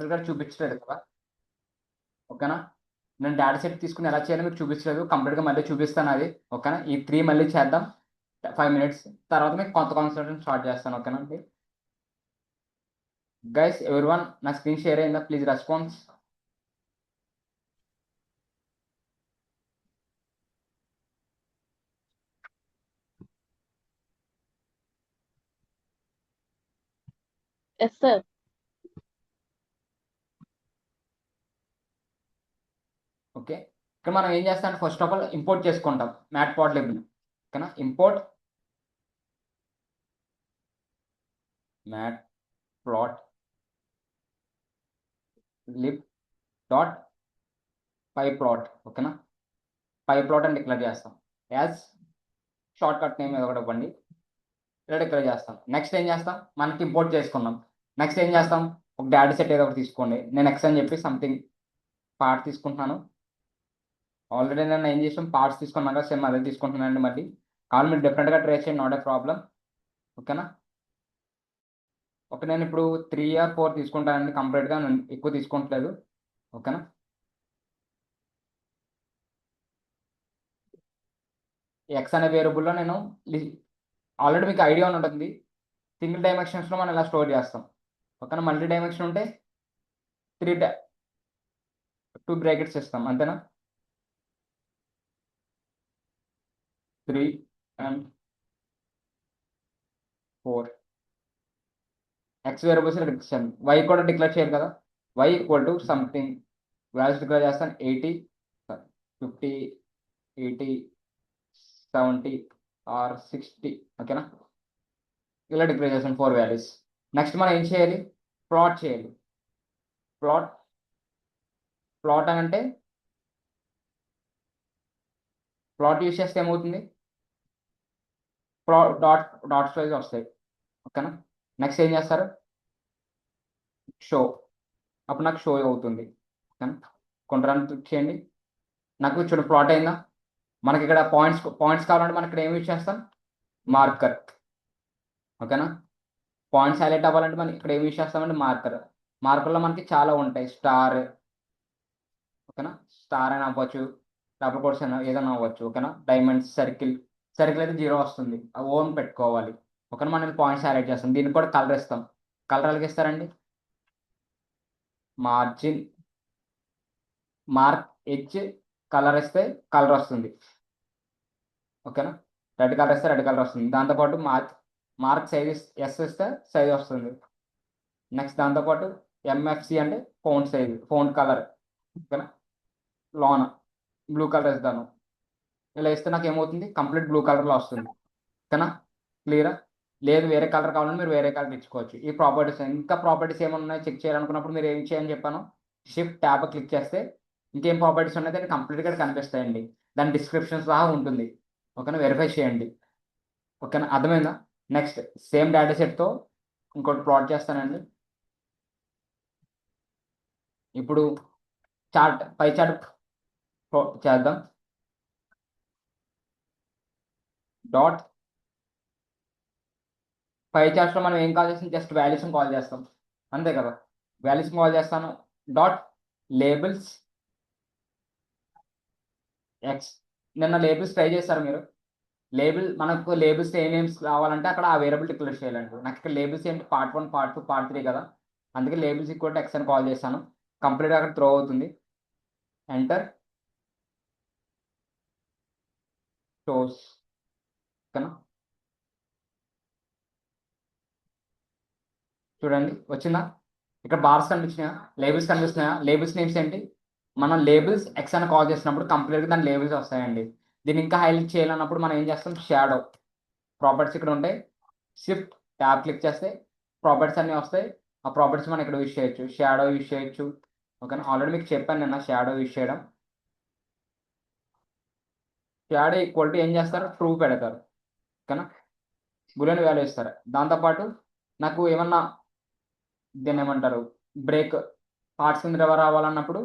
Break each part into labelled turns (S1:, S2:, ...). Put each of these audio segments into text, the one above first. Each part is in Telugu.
S1: కంప్లీట్గా చూపించలేదు కదా. ఓకేనా, నేను డేటా సెట్ తీసుకుని ఎలా చేయాలో మీకు చూపించలేదు, కంప్లీట్గా మళ్ళీ చూపిస్తాను అది. ఓకేనా, ఈ 3 మళ్ళీ చేద్దాం 5 minutes తర్వాత మీకు కొత్త కాన్సెప్ట్ స్టార్ట్ చేస్తాను. ఓకేనా అండి గైస్, ఎవరివన్ నా స్క్రీన్ షేర్ అయిందా? Please response.
S2: Yes sir.
S1: Okay, ఇక్కడ మనం ఏం చేస్తాం, ఫస్ట్ ఆఫ్ ఆల్ ఇంపోర్ట్ చేసుకుంటాం మ్యాట్ పాట్ లిబ్. ఓకేనా, import matplotlib dot pyplot. ఓకేనా, పై ప్లాట్ అని డిక్లేర్ చేస్తాం. యాజ్ షార్ట్ కట్ నేమ్ ఏదో ఒకటి ఇవ్వండి, ఇలా డిక్లేర్ చేస్తాం. నెక్స్ట్ ఏం చేస్తాం, మనకి ఇంపోర్ట్ చేసుకున్నాం. నెక్స్ట్ ఏం చేస్తాం, ఒక డేటా సెట్ ఏదో ఒకటి తీసుకోండి. నేను ఎక్స్ అని చెప్పి సంథింగ్ పార్ట్ తీసుకుంటున్నాను. ఆల్రెడీ నేను ఏం చేసాం, పార్ట్స్ తీసుకున్నాను కదా, సేమ్ అదే తీసుకుంటున్నానండి. మళ్ళీ కావాలి మీరు డిఫరెంట్గా ట్రై చేయండి, నాట్ ఏ ప్రాబ్లం. ఓకేనా, ఓకే, నేను ఇప్పుడు 3 or 4 తీసుకుంటానండి కంప్లీట్గా, నేను ఎక్కువ తీసుకుంటలేదు. ఓకేనా, ఎక్స్ అనే వేరియబుల్లో నేను ఆల్రెడీ మీకు ఐడియా ఉంటుంది, సింగిల్ డైమెన్షన్స్లో మనం ఇలా స్టోర్ చేస్తాం. ఓకేనా, మల్టీ డైమెన్షన్ ఉంటే 2 బ్రాకెట్స్ ఇస్తాం, అంతేనా. 3 and 4 X variables declare, Y కూడా డిక్లేర్ చేయాలి కదా. Y equal to something values declare చేస్తాను, 80 50 80 70 ఆర్ 60. ఓకేనా, ఇలా డిక్లేర్ చేస్తాను 4 వాల్యూస్. నెక్స్ట్ మనం ఏం చేయాలి, ప్లాట్ చేయాలి. ప్లాట్ అని అంటే ప్లాట్ యూస్ చేస్తే ఏమవుతుంది, డాట్స్ వైజ్ వస్తాయి. ఓకేనా, నెక్స్ట్ ఏం చేస్తారు, షో. అప్పుడు నాకు షో అవుతుంది. ఓకేనా, కొన్ని రన్ క్లిక్ చేయండి. నాకు చూడు ప్లాట్ అయిందా. మనకి ఇక్కడ పాయింట్స్ కావాలంటే మనం ఇక్కడ ఏం యూజ్ చేస్తాం, మార్కర్. ఓకేనా, పాయింట్స్ హైలైట్ అవ్వాలంటే మనం ఇక్కడ ఏం యూజ్ చేస్తామంటే మార్కర్. మార్కర్లో మనకి చాలా ఉంటాయి, స్టార్. ఓకేనా, స్టార్ అని అవ్వచ్చు, డబుల్ కోట్స్ అయినా ఏదైనా అవ్వచ్చు. ఓకేనా, డైమండ్స్, సర్కిల్ అయితే 0 వస్తుంది, ఓన్ పెట్టుకోవాలి. ఓకేనా, మనం పాయింట్స్ హైలైట్ చేస్తాం. దీనికి కూడా కలర్ ఇస్తాం. కలర్ ఎలాగ ఇస్తారండి, మార్జిన్ మార్క్ హెచ్ కలర్ ఇస్తే కలర్ వస్తుంది. ఓకేనా, రెడ్ కలర్ ఇస్తే రెడ్ కలర్ వస్తుంది. దాంతోపాటు మార్క్ సైజ్ ఎస్ ఇస్తే సైజ్ వస్తుంది. నెక్స్ట్ దాంతోపాటు ఎంఎఫ్సి అంటే ఫోంట్ సైజ్, ఫోంట్ కలర్. ఓకేనా, లోన బ్లూ కలర్ ఇస్తాను. ఇలా ఇస్తే నాకు ఏమవుతుంది, కంప్లీట్ బ్లూ కలర్లో వస్తుంది. ఓకేనా, క్లియరా. లేదు వేరే కలర్ కావాలంటే మీరు వేరే కలర్ ఇచ్చుకోవచ్చు. ఈ ప్రాపర్టీస్, ఇంకా ప్రాపర్టీస్ ఏమైనా ఉన్నాయో చెక్ చేయాలనుకున్నప్పుడు మీరు ఏం చేయని చెప్పాను, షిఫ్ట్ ట్యాబ్ క్లిక్ చేస్తే ఇంకేం ప్రాపర్టీస్ ఉన్నాయి దాన్ని కంప్లీట్గా కనిపిస్తాయండి. దాని డిస్క్రిప్షన్ సహా ఉంటుంది. ఓకేనా, వెరిఫై చేయండి. ఓకేనా, అర్థమైందా. నెక్స్ట్ సేమ్ డేటా సెట్తో ఇంకోటి ప్లాట్ చేస్తానండి. ఇప్పుడు పై చార్ట్ చేద్దాం. డాట్ పై చార్ట్స్లో మనం ఏం కాల్ చేస్తాం, జస్ట్ వాల్యూస్ని కాల్ చేస్తాం, అంతే కదా. వాల్యూస్ని కాల్ చేస్తాను. Dot labels X. నిన్న లేబుల్స్ ట్రై చేస్తారు మీరు. మనకు లేబుల్స్ ఏ నేమ్స్ కావాలంటే అక్కడ ఆ వేరియబుల్ డిక్లేర్ చేయాలండి. నాకు ఇక్కడ లేబుల్స్ ఏంటి, పార్ట్ 1 పార్ట్ 2 పార్ట్ 3 కదా, అందుకే లేబుల్స్ ఈక్వల్ టు ఎక్స్ అని కాల్ చేశాను. కంప్లీట్గా అక్కడ త్రో అవుతుంది. Enter shows. ఓకేనా, చూడండి వచ్చిందా, ఇక్కడ బార్స్ కనిపించినాయా, లేబుల్స్ కనిపిస్తున్నాయా. లేబుల్స్ నేమ్స్ ఏంటి, మనం లేబుల్స్ ఎక్స్ అని కాల్ చేసినప్పుడు కంప్లీట్గా దాని లేబుల్స్ వస్తాయండి. దీన్ని ఇంకా హైలైట్ చేయాలన్నప్పుడు మనం ఏం చేస్తాం, షాడో ప్రాపర్టీస్ ఇక్కడ ఉంటాయి. షిఫ్ట్ ట్యాబ్ క్లిక్ చేస్తే ప్రాపర్టీస్ అన్నీ వస్తాయి. ఆ ప్రాపర్టీస్ మనం ఇక్కడ యూజ్ చేయొచ్చు, షాడో యూజ్ చేయొచ్చు. ఓకేనా, ఆల్రెడీ మీకు చెప్పాను నిన్న షాడో యూజ్ చేయడం. షాడో ఈక్వల్ టు ఏం చేస్తారు, ట్రూ పెడతారు. ఓకేనా, బులియన్ వాల్యూ ఇస్తారు. దాంతోపాటు నాకు ఏమన్నా దీన్ని ఏమంటారు, బ్రేక్ పార్ట్స్ కింద రావాలన్నప్పుడు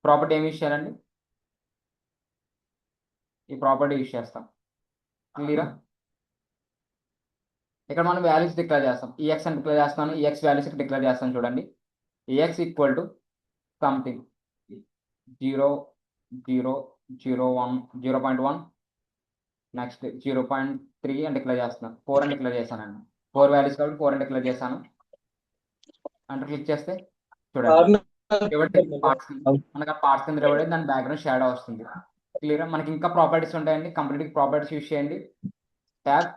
S1: ప్రాపర్టీ ఏమి యూజ్ చేయాలండి, ఈ ప్రాపర్టీ యూజ్ చేస్తాం. క్లియరా, ఇక్కడ మనం వాల్యూస్ డిక్లేర్ చేస్తాం. ఈఎక్స్ అని డిక్లేర్ చేస్తాను, ఈఎక్స్ వాల్యూస్ డిక్లేర్ చేస్తాను చూడండి. A X equal to something 0 0 0 1 0.1 next 0.3 అని డిక్లేర్ చేస్తున్నాను. 4 అని డిక్లేర్ చేశానండి. 4 వాల్యూస్ కాబట్టి 4 అని డిక్లేర్ చేశాను. అంటే క్లిక్ చేస్తే చూడండి పార్ట్స్ మనకు ఆ పార్ట్స్ కింద డివైడ్ దాని బ్యాక్గ్రౌండ్ షాడో వస్తుంది. క్లియర్. మనకి ఇంకా ప్రాపర్టీస్ ఉంటాయండి. కంప్లీట్ ప్రాపర్టీస్ యూస్ చేయండి. ట్యాబ్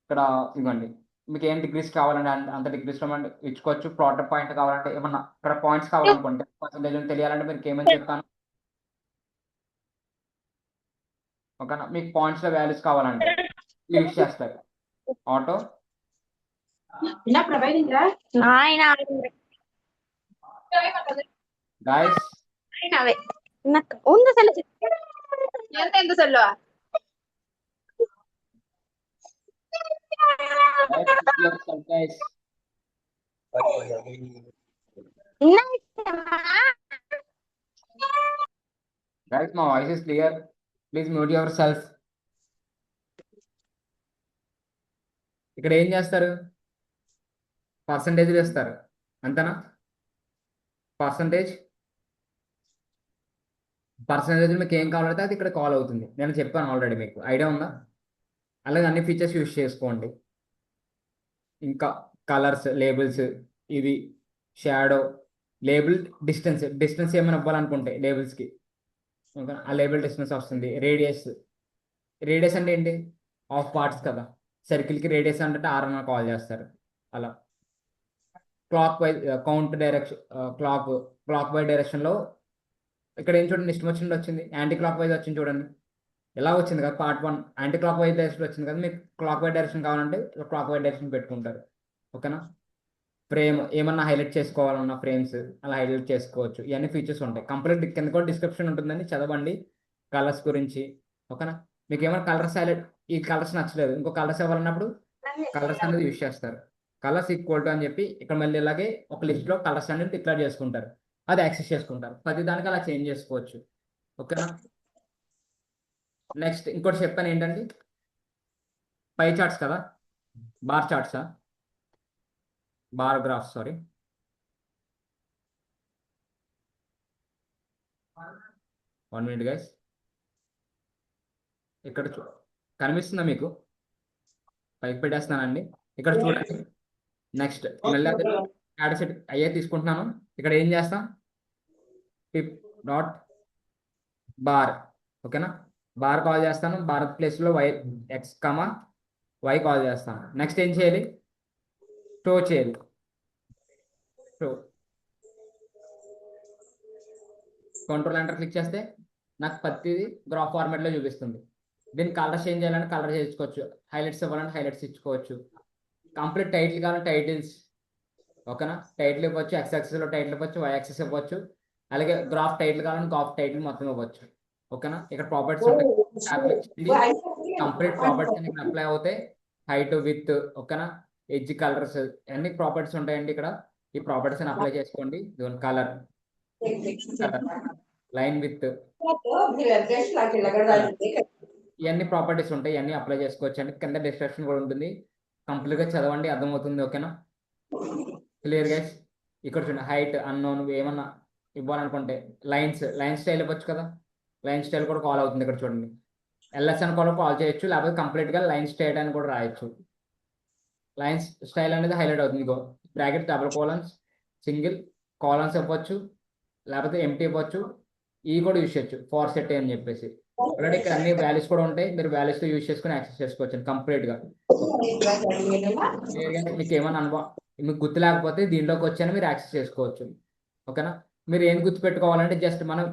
S1: ఇక్కడ ఇవ్వండి. మీకు ఏం డిగ్రీస్ కావాలంటే అంత డిగ్రీస్లో మనం ఇచ్చుకోవచ్చు. ప్లాటర్ పాయింట్ కావాలంటే ఏమన్నా ఇక్కడ పాయింట్స్ కావాలనుకోండి పర్సంటేజ్ తెలియాలంటే మీకు ఏమని చెప్తాను. ఓకేనా. మీకు పాయింట్స్లో వాల్యూస్ కావాలంటే యూస్ చేస్తారు. ఆటో
S2: నాయన
S1: గాయస్
S2: అవే నాకు ఉంది అసలు
S3: ఎంత సొల్లు
S1: guys. Guys, my voice is clear. Please mute yourself. ఇక్కడ ఏం చేస్తారు? పర్సంటేజ్ వేస్తారు అంతేనా? పర్సంటేజ్ మీకు ఏం కావాలంటే అది ఇక్కడ కాల్ అవుతుంది. నేను చెప్పాను ఆల్రెడీ, మీకు ఐడియా ఉందా? అలాగే అన్ని ఫీచర్స్ యూస్ చేసుకోండి. ఇంకా కలర్స్, లేబుల్స్, ఇది షాడో, లేబుల్, డిస్టెన్స్ ఏమైనా ఇవ్వాలనుకుంటే లేబుల్స్కి ఆ లేబుల్ డిస్టెన్స్ వస్తుంది. రేడియస్ అంటే ఏంటి? ఆఫ్ పార్ట్స్ కదా. సర్కిల్కి రేడియస్ అంటే ఆర్ అని కాల్ చేస్తారు. అలా clock wise count direction, clock wise డైరెక్షన్లో ఇక్కడ ఏం చూడండి, ఇష్టం వచ్చినట్టు వచ్చింది. యాంటీ క్లాక్ వైజ్ వచ్చింది చూడండి, ఎలా వచ్చింది కదా. Part 1 anti clock wise direction వచ్చింది కదా. మీకు క్లాక్ వైజ్ డైరెక్షన్ కావాలంటే క్లాక్ వైజ్ డైరెక్షన్ పెట్టుకుంటారు. ఓకేనా. ఫ్రేమ్ ఏమన్నా హైలైట్ చేసుకోవాలన్నా ఫ్రేమ్స్ అలా హైలైట్ చేసుకోవచ్చు. ఇవన్నీ ఫీచర్స్ ఉంటాయి. కంప్లీట్ కింద కూడా డిస్క్రిప్షన్ ఉంటుందని చదవండి కలర్స్ గురించి. ఓకేనా. మీకు ఏమైనా కలర్స్ హైలైట్, ఈ కలర్స్ నచ్చలేదు ఇంకో కలర్స్ ఇవ్వాలన్నప్పుడు కలర్స్ అనేది యూస్ చేస్తారు. కలర్స్ ఈక్వల్ టు అని చెప్పి ఇక్కడ మళ్ళీ ఇలాగే ఒక లిస్ట్లో కలర్స్ అనేది డిక్లేర్ చేసుకుంటారు. అది యాక్సెస్ చేసుకుంటారు. ప్రతి దానికి అలా చేంజ్ చేసుకోవచ్చు. ఓకేనా. నెక్స్ట్ ఇంకోటి చెప్పాను ఏంటండి, పై చార్ట్స్ కదా, బార్ చార్ట్సా, bar graph, sorry. 1 minute guys. ఇక్కడ కనిపిస్తుందా మీకు? పైకి పెట్టేస్తున్నానండి. ఇక్కడ చూడండి. నెక్స్ట్ మళ్ళీ యాడ్ సెట్ అయ్యే తీసుకుంటున్నాను. ఇక్కడ ఏం చేస్తాం, పిప్ డాట్ బార్. ఓకేనా. బార్ కాల్ చేస్తాను. బార్ ప్లేస్లో ఎక్స్ కామా వై కాల్ చేస్తాను. నెక్స్ట్ ఏం చేయాలి, స్టోర్ చేయాలి. కంట్రోల్ ఎంటర్ క్లిక్ చేస్తే నాకు ప్రతిదీ గ్రాఫ్ ఫార్మాట్లో చూపిస్తుంది. దీన్ని కలర్ చేంజ్ చేయాలంటే కలర్ చేసుకోవచ్చు. హైలైట్స్ ఇవ్వాలంటే హైలైట్స్ ఇచ్చుకోవచ్చు. కంప్లీట్ టైటిల్ కావాలంటే టైటిల్స్. ఓకేనా. టైటిల్ ఇవ్వచ్చు, ఎక్స్ యాక్సెస్లో టైటిల్ ఇవ్వచ్చు, వై యాక్సెస్ ఇవ్వచ్చు. అలాగే గ్రాఫ్ టైటిల్ కావాలంటే గ్రాఫ్ టైటిల్ మొత్తం ఇవ్వచ్చు. ఓకేనా. ఇక్కడ ప్రాపర్టీస్ ఉంటాయి. కంప్లీట్ ప్రాపర్టీస్ ఇక్కడ అప్లై అవుతాయి. హైట్, విత్, ఓకేనా, ఎడ్జ్, కలర్స్ అన్ని ప్రాపర్టీస్ ఉంటాయండి. ఇక్కడ ఈ ప్రాపర్టీస్ అని అప్లై చేసుకోండి. కలర్, లైన్ విత్, ఇవన్నీ ప్రాపర్టీస్ ఉంటాయి. ఇవన్నీ అప్లై చేసుకోవచ్చు అండి. కింద డిస్క్రిప్షన్ కూడా ఉంటుంది. కంప్లీట్గా చదవండి, అర్థమవుతుంది. ఓకేనా. Clear guys. ఇక్కడ చూడండి, హైట్ అన్నోన్ ఏమన్నా ఇవ్వాలనుకుంటే లైన్ స్టైల్ ఇవ్వచ్చు కదా. లైన్ స్టైల్ కూడా కాల్ అవుతుంది. ఇక్కడ చూడండి, ఎల్ఎస్ అని కూడా కాల్ చేయొచ్చు, లేకపోతే కంప్లీట్గా లైన్ స్టైల్ అని కూడా రాయొచ్చు. లైన్ స్టైల్ అనేది హైలైట్ అవుతుంది. ఇగో bracket, double colons, single colons ఇవ్వచ్చు, లేకపోతే ఎంటీ ఇవ్వచ్చు. ఈ కూడా యూస్ చేయొచ్చు, ఫార్ సెట్ అని చెప్పేసి. ఆల్రెడీ ఇక్కడ అన్ని వాల్యూస్ కూడా ఉంటాయి. మీరు వాల్యూస్ యూస్ చేసుకుని యాక్సెస్ చేసుకోవచ్చు కంప్లీట్గా. మీకు ఏమైనా అనుభవం మీకు గుర్తు లేకపోతే దీంట్లోకి వచ్చాను మీరు యాక్సెస్ చేసుకోవచ్చు. ఓకేనా. మీరు ఏం గుర్తు పెట్టుకోవాలంటే జస్ట్ మనం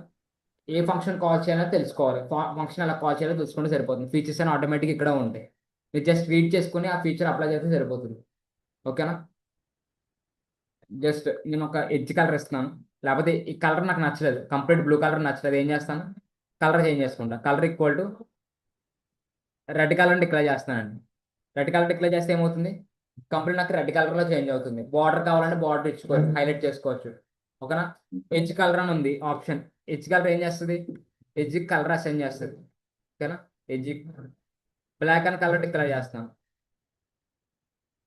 S1: ఏ ఫంక్షన్ కాల్ చేయాలో తెలుసుకోవాలి. ఫంక్షన్ ఎలా కాల్ చేయాలో తెలుసుకుంటే సరిపోతుంది. ఫీచర్స్ అని ఆటోమేటిక్ ఇక్కడ ఉంటాయి. మీరు జస్ట్ రీడ్ చేసుకుని ఆ ఫీచర్ అప్లై చేస్తే సరిపోతుంది. ఓకేనా. జస్ట్ నేను ఒక ఎడ్జ్ కలర్ ఇస్తున్నాను, లేకపోతే ఈ కలర్ నాకు నచ్చలేదు, కంప్లీట్ బ్లూ కలర్ నచ్చలేదు, ఏం చేస్తాను, కలర్ చేంజ్ చేసుకుంటా. Colour equal to red colour declare చేస్తానండి. రెడ్ కలర్ డిక్లేర్ చేస్తే ఏమవుతుంది, కంప్లీట్ నాకు రెడ్ కలర్లో చేంజ్ అవుతుంది. బార్డర్ కావాలంటే బార్డర్ ఇచ్చుకోవచ్చు, హైలైట్ చేసుకోవచ్చు. ఓకేనా. ఎడ్జ్ కలర్ అని ఉంది ఆప్షన్. ఎడ్జ్ కలర్ ఏం చేస్తుంది, ఎడ్జ్ కలర్ అసైన్ చేస్తుంది. ఓకేనా. ఎడ్జ్ బ్లాక్ అని కలర్ డిక్లేర్ చేస్తాను.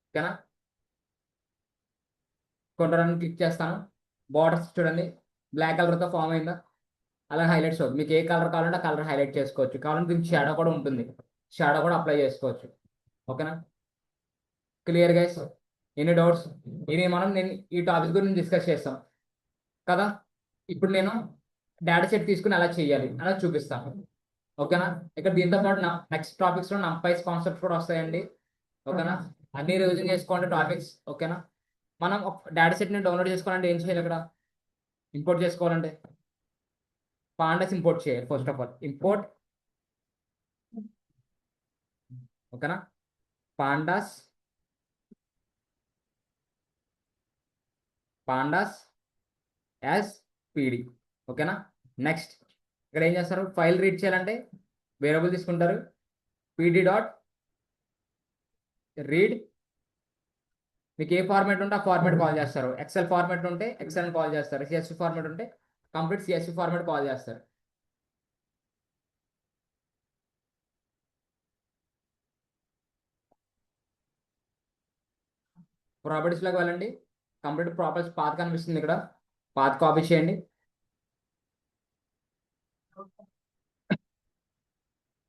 S1: ఓకేనా. కొంటారని క్లిక్ చేస్తాను. బార్డర్స్ చూడండి బ్లాక్ కలర్తో ఫామ్ అయిందా, అలా హైలైట్స్ అవుతుంది. మీకు ఏ కలర్ కావాలంటే ఆ కలర్ హైలైట్ చేసుకోవచ్చు. కావాలంటే దీనికి షాడో కూడా ఉంటుంది, షాడో కూడా అప్లై చేసుకోవచ్చు. ఓకేనా, క్లియర్ గైస్? Any doubts? నేను ఈ టాపిక్ గురించి డిస్కస్ చేస్తాం కదా. ఇప్పుడు నేను డేటా సెట్ తీసుకుని ఎలా చేయాలి అలా చూపిస్తాను. ఓకేనా, ఇక్కడ దీంతో పాటు నెక్స్ట్ టాపిక్స్లో నంపైస్ కాన్సెప్ట్స్ కూడా వస్తాయండి. ఓకేనా, అన్ని రివిజన్ చేసుకోండి టాపిక్స్. ఓకేనా, మనం ఒక డేటా సెట్ని డౌన్లోడ్ చేసుకోవాలంటే ఏం చేయాలి? ఇక్కడ ఇంపోర్ట్ చేసుకోవాలంటే పాండాస్ ఇంపోర్ట్ చేయాలి. ఫస్ట్ ఆఫ్ ఆల్ ఇంపోర్ట్, ఓకేనా, పాండాస్ యాజ్ పీడి. ఓకేనా, నెక్స్ట్ ఇక్కడ ఏం చేస్తారు? ఫైల్ రీడ్ చేయాలంటే వేరియబుల్ తీసుకుంటారు, పీడి డాట్ రీడ్. మీకు ఏ ఫార్మాట్ ఉంటే ఆ ఫార్మాట్ కాల్ చేస్తారు. ఎక్సెల్ ఫార్మాట్ ఉంటే ఎక్సెల్ కాల్ చేస్తారు, సిఎస్వి ఫార్మాట్ ఉంటే కంప్లీట్ సిఎస్వి ఫార్మాట్ కాల్ చేస్తారు. ప్రాపర్టీస్లోకి వెళ్ళండి, కంప్లీట్ ప్రాపర్టీస్ పాత్ కనిపిస్తుంది, ఇక్కడ పాత్ కాపీ చేయండి.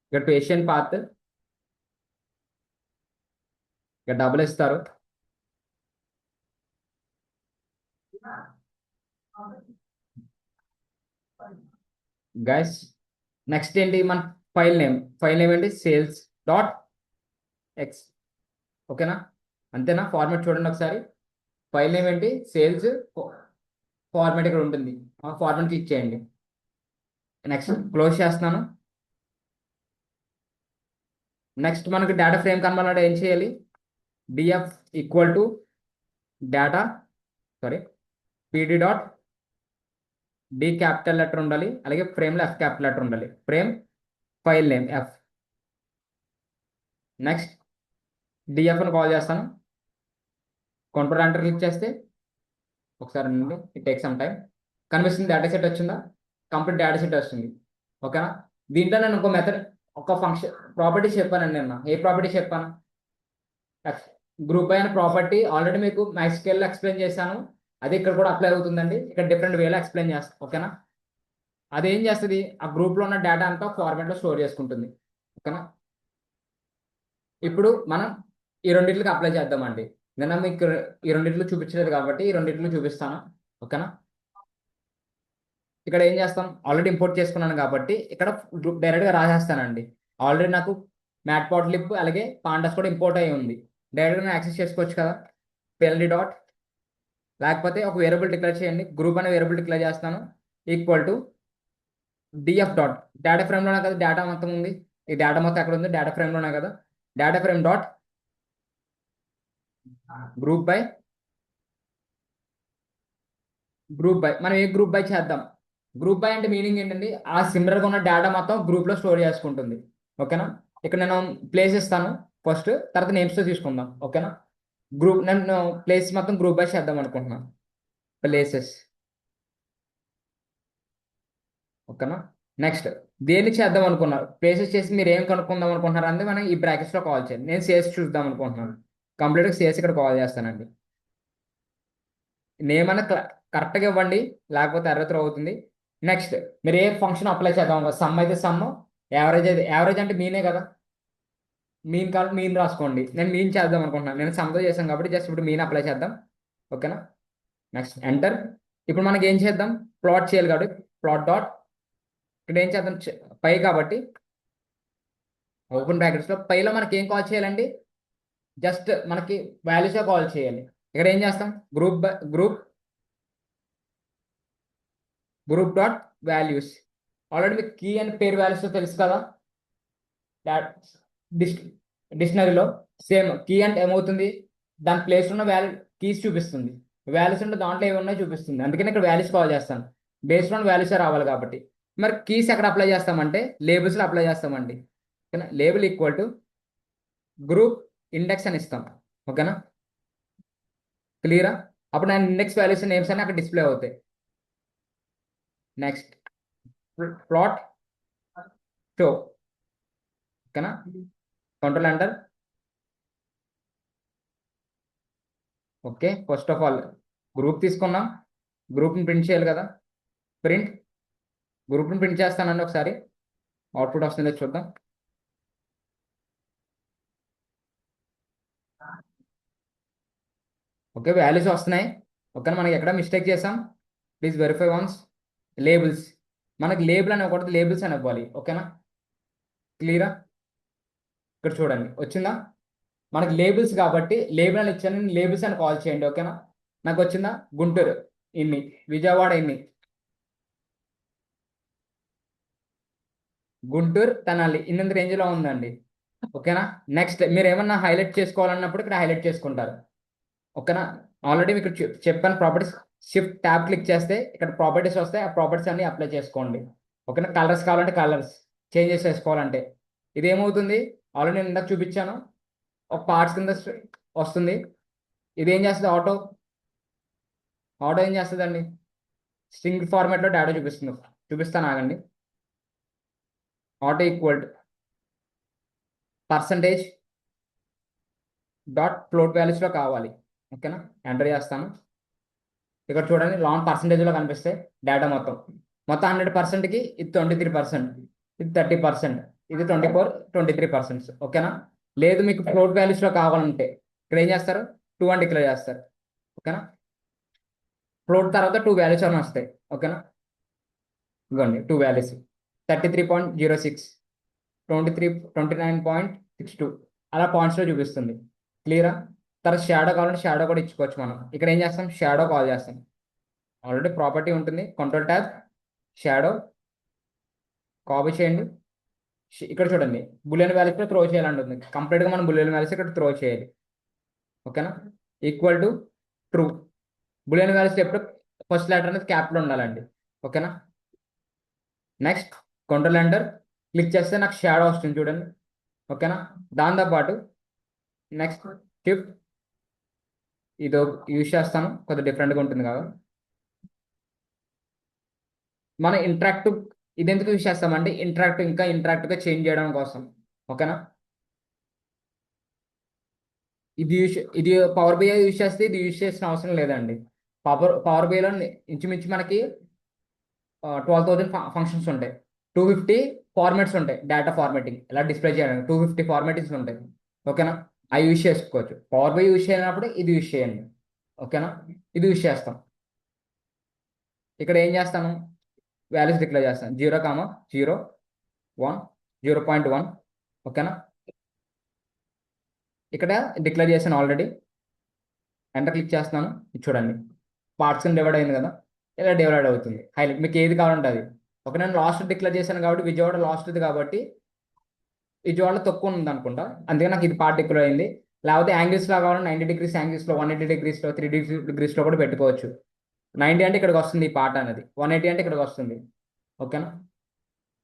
S1: ఇక్కడ పేషెంట్ పాత్, ఇక్కడ డబుల్ ఇస్తారు. గైస్ నెక్స్ట్ ఏంటి? మన ఫైల్ నేమ్ ఏంటి? Sales dot X. ఓకేనా, అంతేనా? ఫార్మాట్ చూడండి ఒకసారి. ఫైల్ నేమ్ ఏంటి? సేల్స్. ఫార్మాట్ ఇక్కడ ఉంటుంది, ఆ ఫార్మాట్ క్లిక్ చేయండి. నెక్స్ట్ క్లోజ్ చేస్తున్నాను. నెక్స్ట్ మనకి డేటా ఫ్రేమ్ కనబడాలంటే ఏం చేయాలి? DF equal to data PD dot D capital letter ఉండాలి, అలాగే ఫ్రేమ్లో ఎఫ్ క్యాపిటల్ లెటర్ ఉండాలి. Frame file name F. Next DF అని కాల్ చేస్తాను. కంట్రోల్ ఎంటర్ క్లిక్ చేస్తే ఒకసారి నుండి ఇట్ టేక్ సమ్ టైం కనిపిస్తుంది. డేటా సెట్ వచ్చిందా? కంప్లీట్ డేటా సెట్ వస్తుంది. ఓకేనా, దీంట్లో నేను ఒక మెథడ్, ఒక ఫంక్షన్ ప్రాపర్టీ చెప్పానండి. నిన్న ఏ ప్రాపర్టీ చెప్పాను? గ్రూప్ అయిన ప్రాపర్టీ ఆల్రెడీ మీకు మ్యాథ్స్కేల్లో ఎక్స్ప్లెయిన్ చేశాను. అది ఇక్కడ కూడా అప్లై అవుతుందండి. ఇక్కడ డిఫరెంట్ వేలో ఎక్స్ప్లెయిన్ చేస్తాను. ఓకేనా, అదేం చేస్తుంది? ఆ గ్రూప్లో ఉన్న డేటా అంతా ఫార్మాట్లో స్టోర్ చేసుకుంటుంది. ఓకేనా, ఇప్పుడు మనం ఈ రెండింటికి అప్లై చేద్దామండి. నిన్న మీకు ఈ రెండింటిలో చూపించలేదు కాబట్టి ఈ రెండింటిలో చూపిస్తాను. ఓకేనా, ఇక్కడ ఏం చేస్తాం? ఆల్రెడీ ఇంపోర్ట్ చేసుకున్నాను కాబట్టి ఇక్కడ డైరెక్ట్గా రాసేస్తానండి. ఆల్రెడీ నాకు మ్యాట్ప్లాట్లిబ్ అలాగే పాండాస్ కూడా ఇంపోర్ట్ అయ్యి ఉంది. డైరెక్ట్గా నేను యాక్సెస్ చేసుకోవచ్చు కదా. పిఎల్డి డాట్, లేకపోతే ఒక వేరియబుల్ డిక్లేర్ చేయండి. గ్రూప్ అనే వేరియబుల్ డిక్లేర్ చేస్తాను, equal to DF dot, data ఫ్రేమ్లోనే కదా డేటా మొత్తం ఉంది. ఈ డేటా మొత్తం ఎక్కడ ఉంది? డేటా ఫ్రేమ్లోనే కదా. Data frame dot group by మనం ఏ గ్రూప్ బై చేద్దాం? గ్రూప్ బై అంటే మీనింగ్ ఏంటండి? ఆ సిమిలర్గా ఉన్న డేటా మొత్తం గ్రూప్లో స్టోర్ చేసుకుంటుంది. ఓకేనా, ఇక్కడ నేను ప్లేస్ ఇస్తాను ఫస్ట్, తర్వాత నేమ్స్తో తీసుకుందాం. ఓకేనా, నేను ప్లేస్ మొత్తం గ్రూప్ బై చేద్దాం అనుకుంటున్నాను. ప్లేసెస్. ఓకేనా, నెక్స్ట్ దేన్ని చేద్దాం అనుకున్నారు? ప్లేసెస్ చేసి మీరు ఏం కనుక్కుందాం అనుకుంటున్నారు అంటే మనం ఈ బ్రాకెట్స్లో కాల్ చేయండి. నేను సేస్ చూద్దాం అనుకుంటున్నాను, కంప్లీట్గా సేస్ ఇక్కడ కాల్ చేస్తానండి. నేమ్ అన్న కరెక్ట్గా ఇవ్వండి, లేకపోతే ఎర్రర్ అవుతుంది. నెక్స్ట్ మీరు ఏ ఫంక్షన్ అప్లై చేద్దాం? సమ్ అయితే సమ్, యావరేజ్ అయితే యావరేజ్ అంటే మీనే కదా. మీన్ కావాలి, మీన్ రాసుకోండి. నేను మీన్ చేద్దాం అనుకుంటున్నాను. నేను సమ్తో చేశాను కాబట్టి జస్ట్ ఇప్పుడు మీన్ అప్లై చేద్దాం. ఓకేనా, నెక్స్ట్ ఎంటర్. ఇప్పుడు మనకి ఏం చేద్దాం? ప్లాట్ చేయాలి కాబట్టి ప్లాట్ డాట్, ఇక్కడ ఏం చేద్దాం? పై కాబట్టి ఓపెన్ బ్రాకెట్స్లో పైలో మనకి ఏం కాల్ చేయాలండి? జస్ట్ మనకి వాల్యూసే కాల్ చేయాలి. ఇక్కడ ఏం చేస్తాం? Group dot values. ఆల్రెడీ మీకు కీ అండ్ పేరు వాల్యూస్ తెలుసు కదా. డిక్షనరీలో సేమ్ కీ అంటే ఏమవుతుంది? దాని ప్లేస్ ఉన్న వాల్యూ కీస్ చూపిస్తుంది, వాల్యూస్ ఉంటే దాంట్లో ఏమి ఉన్నాయో చూపిస్తుంది. అందుకని ఇక్కడ వాల్యూస్ కాల్ చేస్తాను. బేస్డ్ ఆన్ వాల్యూసే రావాలి కాబట్టి. మరి కీస్ ఎక్కడ అప్లై చేస్తామంటే లేబుల్స్లో అప్లై చేస్తామండి. ఓకేనా, label equal to group index అని ఇస్తాం. ఓకేనా, క్లియరా? అప్పుడు నేను ఇండెక్స్ వాల్యూస్ నేమ్స్ అని అక్కడ డిస్ప్లే అవుతాయి. Next plot show. ఓకేనా, control enter. Okay, first of all group తీసుకున్నాం, గ్రూప్ని ప్రింట్ చేయాలి కదా, గ్రూప్ని ప్రింట్ చేస్తానండి. ఒకసారి అవుట్పుట్ వస్తుందో చూద్దాం. ఓకే, వాల్యూస్ వస్తున్నాయి. ఓకే, మనకి ఎక్కడ మిస్టేక్ చేసాం, ప్లీజ్ వెరిఫై వన్స్. లేబుల్స్, మనకి లేబుల్ అని ఒకటి లేబుల్స్ అని ఇవ్వాలి. ఓకేనా, క్లియరా? ఇక్కడ చూడండి వచ్చిందా, మనకి లేబుల్స్ కాబట్టి లేబుల్ అని ఇచ్చాను, లేబుల్స్ అని కాల్ చేయండి. ఓకేనా, నాకు వచ్చిందా, గుంటూరు ఇన్ని, విజయవాడ ఇన్ని, గుంటూరు తెనాలి ఇన్నంత రేంజ్లో ఉందండి. ఓకేనా, నెక్స్ట్ మీరు ఏమన్నా హైలైట్ చేసుకోవాలన్నప్పుడు ఇక్కడ హైలైట్ చేసుకుంటారు. ఓకేనా, ఆల్రెడీ మీకు చెప్పాను ప్రాపర్టీస్. షిఫ్ట్ ట్యాబ్ క్లిక్ చేస్తే ఇక్కడ ప్రాపర్టీస్ వస్తాయి, ఆ ప్రాపర్టీస్ అన్ని అప్లై చేసుకోండి. ఓకేనా, కలర్స్ కావాలంటే కలర్స్ చేంజెస్ చేసుకోవాలంటే ఇది ఏమవుతుంది, ఆల్రెడీ నేను ఇందాక చూపించాను, ఒక పార్ట్స్ కింద వస్తుంది. ఇది ఏం చేస్తుంది, ఆటో ఏం చేస్తుందండి, స్ట్రింగ్ ఫార్మాట్లో డేటా చూపిస్తుంది. చూపిస్తాను ఆగండి. Auto equal percentage dot float వాల్యూస్లో కావాలి. ఓకేనా, ఎంటర్ చేస్తాను. ఇక్కడ చూడండి లాంగ్ పర్సంటేజ్లో కనిపిస్తే డేటా మొత్తం 100%కి ఇది 23%, ఇది 30%, ఇది 23%. ఓకేనా, లేదు మీకు ఫ్లోట్ వాల్యూస్లో కావాలంటే ఇక్కడ ఏం చేస్తారు, 2 అని డిక్లేర్ చేస్తారు. ఓకేనా, ఫ్లోట్ తర్వాత 2 వాల్యూస్ అని వస్తాయి. ఓకేనా, ఇదిగోండి 2 వాల్యూస్ 33.06, 29.62 అలా పాయింట్స్లో చూపిస్తుంది. క్లియరా? తర్వాత షాడో కావాలంటే షాడో కూడా ఇచ్చుకోవచ్చు. మనం ఇక్కడ ఏం చేస్తాం, షాడో కాల్ చేస్తాం. ఆల్రెడీ ప్రాపర్టీ ఉంటుంది, కంట్రోల్ ట్యాబ్, షాడో కాపీ చేయండి. ఇక్కడ చూడండి బులియన్ వాల్యూస్ త్రో చేయాలంటుంది. కంప్లీట్గా మనం బులియన్ వాల్యూస్ ఇక్కడ త్రో చేయాలి. ఓకేనా, equal to true. Boolean values ఎప్పుడు ఫస్ట్ లెటర్ అనేది క్యాప్లో ఉండాలండి. ఓకేనా, నెక్స్ట్ కంట్రోల్ ఎంటర్ క్లిక్ చేస్తే నాకు షాడో వస్తుంది చూడండి. ఓకేనా, దాంతోపాటు నెక్స్ట్ షిఫ్ట్ ఇది యూజ్ చేస్తాను, కొద్దిగా డిఫరెంట్గా ఉంటుంది కదా. మన ఇంటరాక్టివ్ ఇది ఎందుకు యూజ్ చేస్తామంటే ఇంకా ఇంటరాక్టివ్గా చేంజ్ చేయడం కోసం. ఓకేనా, ఇది పవర్ బిఐ యూజ్ చేస్తే ఇది యూజ్ చేసిన అవసరం లేదండి. పవర్ బిఐలో ఇంచుమించు మనకి 12,000 ఫంక్షన్స్ ఉంటాయి, 250 ఫార్మాట్స్ ఉంటాయి. డేటా ఫార్మాటింగ్ ఇలా డిస్ప్లే చేయడానికి 250 ఫార్మాటింగ్స్ ఉంటాయి. ఓకేనా, అవి యూజ్ చేసుకోవచ్చు. పవర్ బిఐ యూజ్ చేయనప్పుడు ఇది యూజ్ చేయండి. ఓకేనా, ఇది యూజ్ చేస్తాం. ఇక్కడ ఏం చేస్తాను, వాల్యూస్ డిక్లేర్ చేస్తాను, 0,0 1 0.1. ఓకేనా, ఇక్కడ డిక్లేర్ చేశాను ఆల్రెడీ. ఎంటర్ క్లిక్ చేస్తున్నాను. ఇది చూడండి పార్ట్స్ డివైడ్ అయింది కదా, ఇలా డివైడ్ అవుతుంది. హైలైట్ మీకు ఏది కావాలంటే అది. ఒక నేను లాస్ట్ డిక్లేర్ చేశాను కాబట్టి విజయవాడ లాస్ట్ది కాబట్టి విజయవాడలో తక్కువ ఉంది అనుకుంటా, అందుకే నాకు ఇది పార్ట్ డిక్లేర్ అయింది. లేకపోతే యాంగిల్స్లో కావాలంటే 90 డిగ్రీస్ యాంగిల్స్లో, 180 డిగ్రీస్లో, 3 డిగ్రీస్లో కూడా పెట్టుకోవచ్చు. 90 అంటే ఇక్కడికి వస్తుంది ఈ పార్ట్ అనేది, 180 అంటే ఇక్కడికి వస్తుంది. ఓకేనా,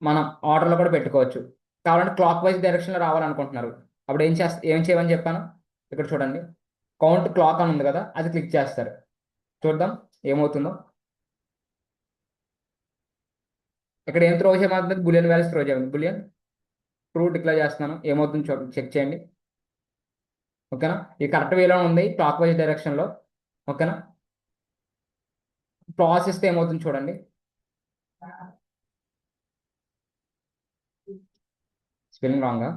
S1: మనం ఆర్డర్లో కూడా పెట్టుకోవచ్చు. కావాలంటే క్లాక్ వైజ్ డైరెక్షన్లో రావాలనుకుంటున్నారు, అప్పుడు ఏం చేయమని చెప్పాను, ఇక్కడ చూడండి కౌంట్ క్లాక్ అని ఉంది కదా, అది క్లిక్ చేస్తారు. చూద్దాం ఏమవుతుందో. ఇక్కడ ఏం త్రో చేయమంటుంది, బులియన్ వాల్యూస్ త్రో చేయండి. బులియన్ ట్రూ డిక్లేర్ చేస్తున్నాను, ఏమవుతుందో చెక్ చేయండి. ఓకేనా, ఇది కరెక్ట్ వేలో ఉంది క్లాక్ వైజ్ డైరెక్షన్లో. ఓకేనా, ప్రాసెస్ ఇస్తే ఏమవుతుంది చూడండి. స్పెల్లింగ్ రాంగా.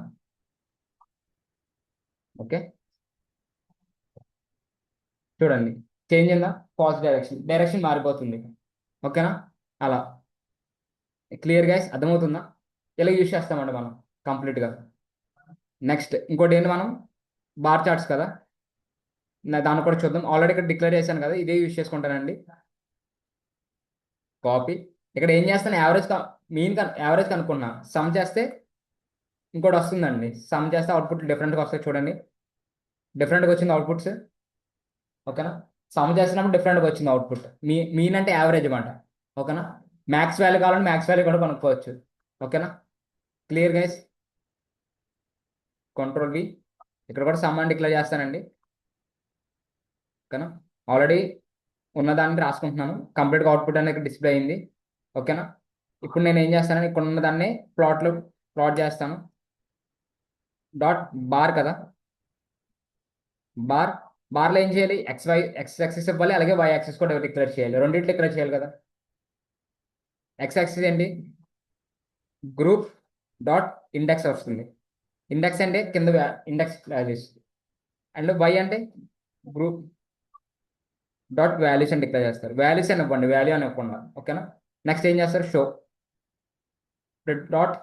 S1: ఓకే, చూడండి చేంజ్ అయిందా, పాజిటివ్ డైరెక్షన్ మారిపోతుంది. ఓకేనా, అలా క్లియర్ గైస్, అర్థమవుతుందా? ఇలా యూజ్ చేస్తామండి మనం కంప్లీట్గా. నెక్స్ట్ ఇంకోటి ఏంటి, మనం బార్ చార్ట్స్ కదా, దాన్ని కూడా చూద్దాం. ఆల్రెడీ ఇక్కడ డిక్లేర్ చేశాను కదా, ఇదే యూజ్ చేసుకుంటానండి. కాపీ, ఇక్కడ ఏం చేస్తాను, యావరేజ్ కనుక్కున్నా, సమ్ చేస్తే ఇంకోటి వస్తుందండి. సమ్ చేస్తే అవుట్పుట్ డిఫరెంట్గా వస్తాయి చూడండి, డిఫరెంట్గా వచ్చింది అవుట్పుట్స్. ఓకేనా, సమ్ చేసినప్పుడు డిఫరెంట్గా వచ్చింది అవుట్పుట్. మీన్ అంటే యావరేజ్ అనమాట. ఓకేనా, మ్యాక్స్ వాల్యూ కావాలంటే మ్యాక్స్ వాల్యూ కూడా కనుక్కోవచ్చు. ఓకేనా, క్లియర్ గైస్. కంట్రోల్ వి, ఇక్కడ కూడా సమ్ అని డిక్లేర్ చేస్తానండి. ఓకేనా, ఆల్రెడీ ఉన్నదాన్ని రాసుకుంటున్నాను. కంప్లీట్గా అవుట్పుట్ అనేది ఇక్కడ డిస్ప్లే అయింది. ఓకేనా, ఇప్పుడు నేను ఏం చేస్తానని ఇక్కడ ఉన్నదాన్ని ప్లాట్ చేస్తాను. డాట్ బార్ కదా, బార్ బార్లో ఏం చేయాలి, ఎక్స్ యాక్సిస్ ఇవ్వాలి, అలాగే వై యాక్సిస్ కూడా డిక్లేర్ చేయాలి, రెండింటిలో డిక్లేర్ చేయాలి కదా. ఎక్స్ యాక్సిస్ ఏంటి, గ్రూప్ డాట్ ఇండెక్స్ వస్తుంది. ఇండెక్స్ అంటే కింద ఇండెక్స్ వాల్యూస్, అండ్ వై అంటే గ్రూప్ డాట్ వాల్యూస్ అని డిక్లేర్ చేస్తారు. వాల్యూస్ అని ఇవ్వండి, వాల్యూ అని ఇవ్వకుండా, ఓకేనా. నెక్స్ట్ ఏం చేస్తారు, డాట్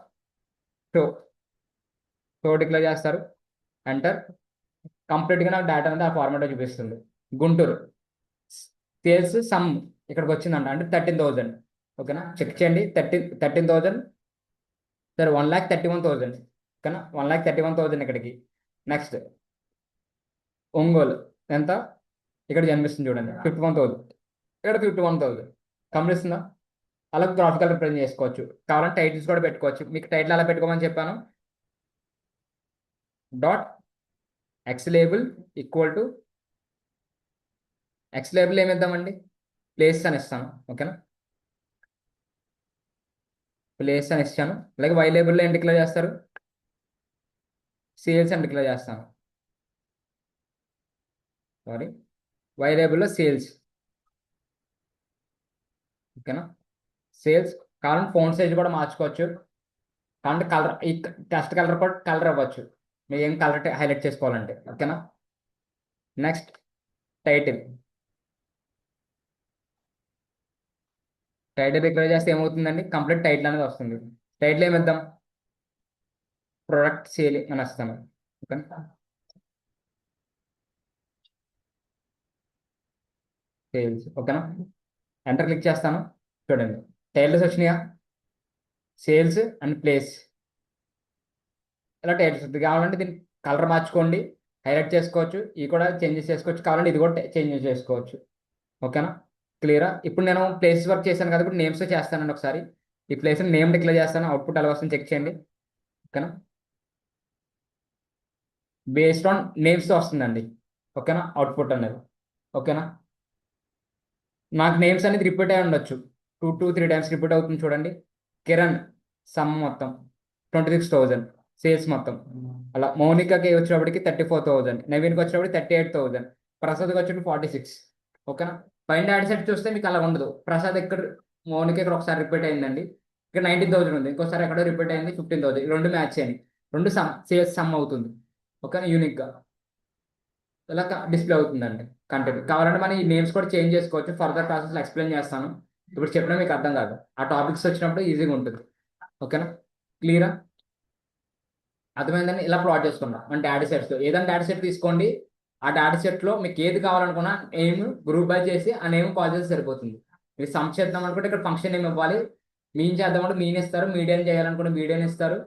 S1: షో డిక్లేర్ చేస్తారు. ఎంటర్. కంప్లీట్గా నాకు డేటా అనేది ఆ ఫార్మాట్లో చూపిస్తుంది. గుంటూరు సేల్స్ సమ్ ఇక్కడికి వచ్చిందంట, అంటే 13,000, ఓకేనా. చెక్ చేయండి, 13,000, సరే 1,31,000, ఓకేనా. 1,31,000 ఇక్కడికి. నెక్స్ట్ ఒంగోలు ఎంత, ఇక్కడ కనిపిస్తుంది చూడండి, 51,000, ఇక్కడ 51,000 కనిపిస్తుందా. అలా గ్రాఫికల్ రిప్రజెంట్ చేసుకోవచ్చు. కావాలంటే టైటిల్స్ కూడా పెట్టుకోవచ్చు. మీకు టైటిల్ అలా పెట్టుకోమని చెప్పాను. Dot X label equal to X label ఏమిద్దామండి, ప్లేస్ అని ఇస్తాను, ఓకేనా. ప్లేస్ అని ఇస్తాను. అలాగే వై లేబుల్లో ఏం డిక్లేర్ చేస్తారు, సేల్స్ అని డిక్లేర్ చేస్తాను. సారీ, వై లేబుల్లో సేల్స్, ఓకేనా. సేల్స్. కావాలంటే ఫోన్ సైజ్ కూడా మార్చుకోవచ్చు. కావాలంటే కలర్, ఈ టెస్ట్ కలర్ కూడా కలర్ అవ్వచ్చు, మీరు ఏం కలర్ హైలైట్ చేసుకోవాలంటే, ఓకేనా. నెక్స్ట్ టైటిల్ డిక్లేర్ చేస్తే ఏమవుతుందండి, కంప్లీట్ టైటిల్ అనేది వస్తుంది. టైటిల్ ఏమిద్దాం, ప్రొడక్ట్ సేలింగ్ అని వస్తాను, ఓకేనా. సేల్స్, ఓకేనా. ఎంటర్ క్లిక్ చేస్తాను. చూడండి టైటిల్స్ వచ్చినాయా, సేల్స్ అండ్ ప్లేస్, ఇలా టైటిల్స్ ఉంటుంది. కావాలంటే దీన్ని కలర్ మార్చుకోండి, హైలైట్ చేసుకోవచ్చు, ఇవి కూడా చేంజెస్ చేసుకోవచ్చు. కావాలంటే ఇది కూడా చేంజ్ చేసుకోవచ్చు, ఓకేనా. క్లియరా. ఇప్పుడు నేను ప్లేసెస్ వర్క్ చేశాను కదా, ఇప్పుడు నేమ్స్ చేస్తానండి. ఒకసారి ఈ ప్లేస్ నేమ్ డిక్లేర్ చేస్తాను, అవుట్పుట్ ఎలా వస్తుంది చెక్ చేయండి, ఓకేనా. బేస్డ్ ఆన్ నేమ్స్తో వస్తుందండి, ఓకేనా, అవుట్పుట్ అనేది, ఓకేనా. నాకు నేమ్స్ అనేది రిపీట్ అయి ఉండొచ్చు, 2 to 3 టైమ్స్ రిపీట్ అవుతుంది చూడండి. కిరణ్ సమ్ మొత్తం 26,000, సేల్స్ మొత్తం. అలా మౌనికకి వచ్చేటప్పటికి 34,000, నవీన్కి వచ్చేటప్పటికి 38,000, ప్రసాద్కి వచ్చేటప్పుడు 46, ఓకేనా. పైన డాడ్ సెట్ చూస్తే మీకు అలా ఉండదు. ప్రసాద్ ఇక్కడ, మౌనిక ఇక్కడ ఒకసారి రిపీట్ అయిందండి, ఇక్కడ 19,000 ఉంది, ఇంకోసారి ఎక్కడో రిపీట్ అయింది 15,000, ఈ రెండు మ్యాచ్ అయ్యింది, రెండు సేల్స్ సమ్ అవుతుంది, ఓకేనా, యూనిక్గా ఇలా డిస్ప్లే అవుతుందండి కంటెంట్. కావాలంటే మనం ఈ నేమ్స్ కూడా చేంజ్ చేసుకోవచ్చు, ఫర్దర్ ప్రాసెస్లో ఎక్స్ప్లెయిన్ చేస్తాను. ఇప్పుడు చెప్పినా మీకు అర్థం కాదు, ఆ టాపిక్స్ వచ్చినప్పుడు ఈజీగా ఉంటుంది, ఓకేనా. క్లియరా, అర్థమైందని. ఇలా ప్లాట్ చేసుకుందాం మన డేటా సెట్స్. ఏదైనా డేటా సెట్ తీసుకోండి, ఆ డేటా సెట్లో మీకు ఏది కావాలనుకున్నా నేమ్ గ్రూప్ బై చేసి ఆ నేమ్ కాల్ చేస్తే సరిపోతుంది. మీరు సమ్ చేద్దాం అనుకుంటే ఇక్కడ ఫంక్షన్ నేమ్ ఇవ్వాలి, మీన్ చేద్దామంటే మీన్ ఇస్తారు, మీడియన్ చేయాలనుకుంటే మీడియన్ ఇస్తారు,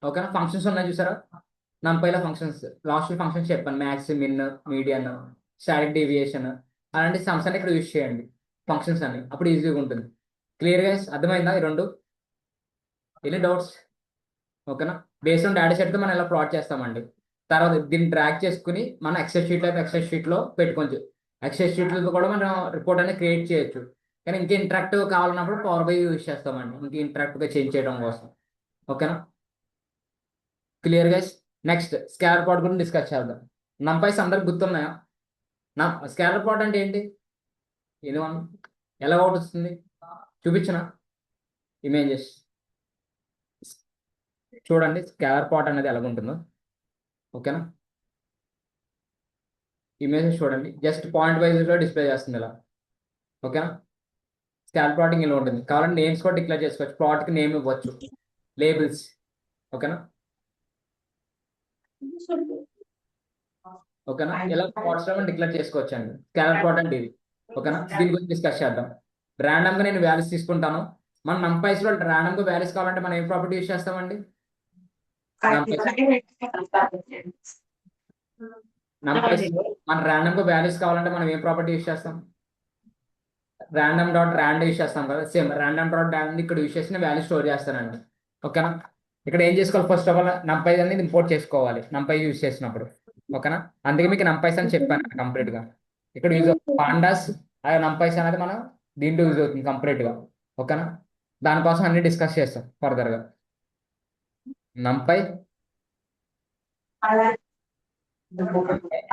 S1: ఓకేనా. ఫంక్షన్స్ ఉన్నాయి చూసారా, నంపైలో ఫంక్షన్స్, లాస్ట్ ఫంక్షన్స్ చెప్పాను, మ్యాక్స్, మిన్, మీడియన్, స్టాటిక్ డీవియేషన్, అలాంటి సమ్స్ అని ఇక్కడ యూజ్ చేయండి, ఫంక్షన్స్ అని, అప్పుడు ఈజీగా ఉంటుంది. క్లియర్గా అర్థమైందా ఈ రెండు, ఎనీ డౌట్స్, ఓకేనా. బేస్డ్ ఆన్ డేటా సెట్తో మనం ఇలా ప్లాట్ చేస్తామండి. తర్వాత దీన్ని డ్రాగ్ చేసుకుని మనం ఎక్సెల్ షీట్లో పెట్టుకోవచ్చు. ఎక్సెల్ షీట్లో కూడా మనం రిపోర్ట్ అనేది క్రియేట్ చేయొచ్చు. కానీ ఇంకా ఇంటరాక్టివ్ కావాలన్నప్పుడు పవర్ బై యూజ్ చేస్తామండి, ఇంకా ఇంటరాక్టివ్గా చేంజ్ చేయడం కోసం, ఓకేనా. Clear guys. Next scholar plot గురించి డిస్కస్ చేద్దాం. నంపైస్ అందరికి గుర్తున్నాయా, నా స్కాలర్ ప్లాట్ అంటే ఏంటి, ఇది మనం ఎలా అవుట్ వస్తుంది చూపించిన ఇమేజెస్ చూడండి, స్కాలర్ ప్లాట్ అనేది ఎలాగుంటుందో, ఓకేనా. ఇమేజెస్ చూడండి, జస్ట్ పాయింట్ వైజ్లో డిస్ప్లే చేస్తుంది ఇలా, ఓకేనా. స్కాలర్ ప్లాటింగ్ ఇలా ఉంటుంది. కావాలంటే నేమ్స్ కూడా డిక్లేర్ చేసుకోవచ్చు, ప్లాట్కి నేమ్ ఇవ్వచ్చు, లేబుల్స్, ఓకేనా. ఓకేనా, ఇలా ప్లాట్స్ మనం డిక్లేర్ చేసుకోవచ్చు అండి. స్కాలర్ ప్లాట్ అంటే ఇది, ఓకేనా. దీని గురించి డిస్కస్ చేద్దాం. ర్యాండమ్గా నేను వాల్యూస్ తీసుకుంటాను. మన నంపైస్లో ర్యాండమ్గా వాల్యూస్ కావాలంటే మనం ఏం ప్రాపర్టీ యూస్ చేస్తామండి, నంపైస్లో మన ర్యాండమ్గా వాల్యూస్ కావాలంటే మనం ఏం ప్రాపర్టీ యూస్ చేస్తాం, ర్యాండమ్ డాట్ ర్యాండ్ యూస్ చేస్తాం కదా, సేమ్ ర్యాండమ్ డాట్ ర్యాండ్ ఇక్కడ యూస్ చేసిన వాల్యూ స్టోర్ చేస్తానండి, ఓకేనా. ఇక్కడ ఏం చేసుకోవాలి, ఫస్ట్ ఆఫ్ ఆల్ నంపై అనేది ఇంపోర్ట్ చేసుకోవాలి నంపై యూస్ చేసినప్పుడు, ఓకేనా. అందుకే మీకు నంపైస్ అని చెప్పాను కంప్లీట్గా. ఇక్కడ యూజ్ పాండాస్ నంపైస్ అనేది మనం దీంట్లో యూజ్ అవుతుంది కంప్లీట్గా, ఓకేనా. దానికోసం అన్ని డిస్కస్ చేస్తాం ఫర్దర్గా. నంపై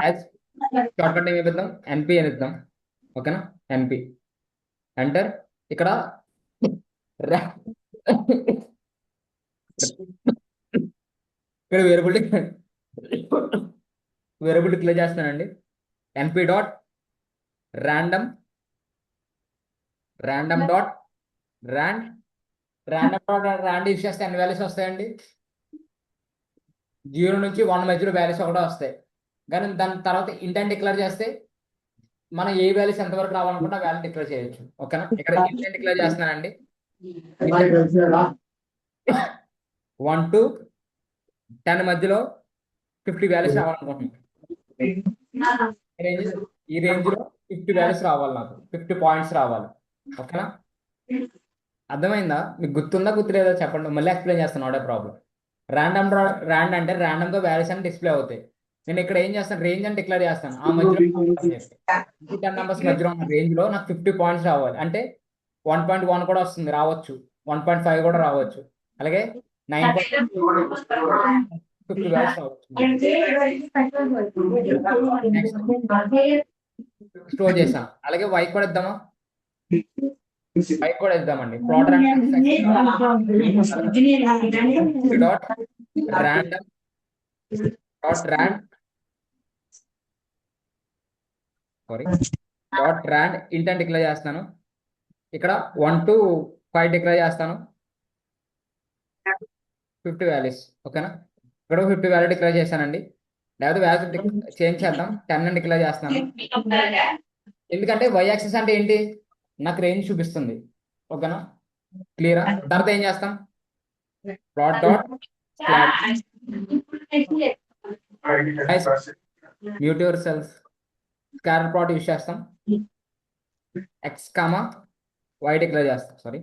S1: యాజ్ షార్ట్ కట్ ఏమి ఇద్దాం, ఎన్పి అని ఇద్దాం. ఓకేనా, ఎన్పి ఎంటర్. ఇక్కడ రా- ఇక్కడ వేరియబుల్ డిక్లేర్ చేస్తున్నానండి. ఎన్పి dot random dot rand rand use చేస్తే ఎన్ని వాల్యూస్ వస్తాయండి? 0 నుంచి 1 మధ్యలో వాల్యూస్ ఒకటే వస్తాయి. కానీ దాని తర్వాత ఇంటెంట్ డిక్లేర్ చేస్తే మనం ఏ వాల్యూస్ ఎంతవరకు రావాలనుకుంటే ఆ వాల్యూ డిక్లేర్ చేయొచ్చు. ఓకేనా, ఇక్కడ ఇంటెంట్ డిక్లేర్ చేస్తున్నానండి. 1 to 10 మధ్యలో 50 వాల్యూస్ రావాలనుకుంటున్నాను. ఈ రేంజ్ లో 50 వాల్యూస్ రావాలి, నాకు 50 పాయింట్స్ రావాలి. ఓకేనా, అర్థమైందా? మీకు గుర్తుందా గుర్తులేదా చెప్పండి, మళ్ళీ ఎక్స్ప్లెయిన్ చేస్తాను, నోట్ ఏ ప్రాబ్లం. ర్యాండ్ అంటే ర్యాండమ్ గా వాల్యూస్ అని డిస్ప్లే అవుతాయి. నేను ఇక్కడ ఏం చేస్తాను, రేంజ్ అని డిక్లేర్ చేస్తాను. ఆ మధ్యలో 10 నెంబర్స్ మధ్యలో ఉన్న రేంజ్ లో నాకు 50 పాయింట్స్ రావాలి. అంటే 1.1 కూడా వస్తుంది, రావచ్చు. 1.5 కూడా రావచ్చు. అలాగే 9.50 వాల్యూస్ రావచ్చు. స్టోర్ చేసాం. అలాగే వై కూడా ఇద్దామా? వై కూడా ఇద్దామండి. Plotter dot random dot rand dot rand intent declare చేస్తాను. ఇక్కడ 1 to 5 డిక్లేర్ చేస్తాను. 50 వాల్యూస్. ఓకేనా, ఇక్కడ 50 వాల్యూ డిక్లేర్ చేశానండి. లేకపోతే వాల్యూ చేంజ్ చేద్దాం, 10 అని డిక్లేర్ చేస్తాను. ఎందుకంటే వై యాక్సిస్ అంటే ఏంటి, నాకు రేంజ్ చూపిస్తుంది. ఓకేనా, క్లియరా? తర్వాత ఏం చేస్తాం, plot dot mute yourself scatter plot use చేస్తాం. ఎక్స్ కామా వై డిక్లేర్ చేస్తాం. Sorry,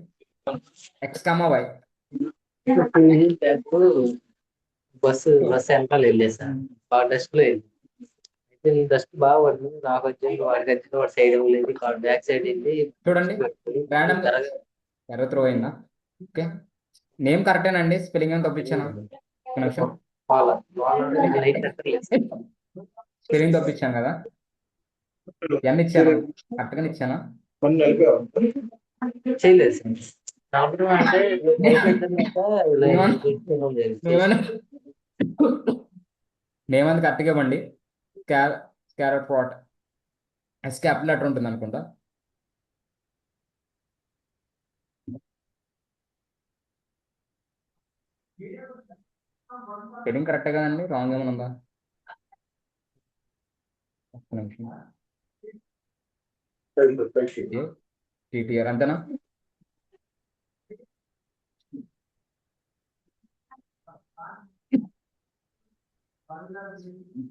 S1: X comma Y.
S4: Bus వెనకాల వెళ్ళేసాను, బాగా డస్ట్ లో వెళ్ళి అయితే డస్ట్ బాగా పడుతుంది. నాకు వచ్చింది, వాడికి వచ్చింది, వాడి సైడ్ లేదు, బ్యాక్ సైడ్ వెళ్ళి
S1: చూడండి, ర్యాండమ్ ఎర్ర త్రో అయిందా? ఓకే, నేమ్ కరెక్టేనండి, స్పెల్లింగ్ ఏం తప్పించాను? ఒక నిమిషం, స్పెల్లింగ్ తప్పించాను కదా, ఎన్ని ఇచ్చాను? కరెక్ట్గా ఇచ్చానా?
S4: చేయలేదు సార్. ప్రాబ్లం అంటే
S1: నేమ్ అంత కరెక్ట్గా ఇవ్వండి. Carrot plot yes capital letter ఉంటుంది అనుకుంటా. స్పెల్లింగ్ కరెక్టే కదండి, రాంగ్ ఏమైనా ఉందా? ఒక్క నిమిషం, టీటీఆర్ అంతేనా?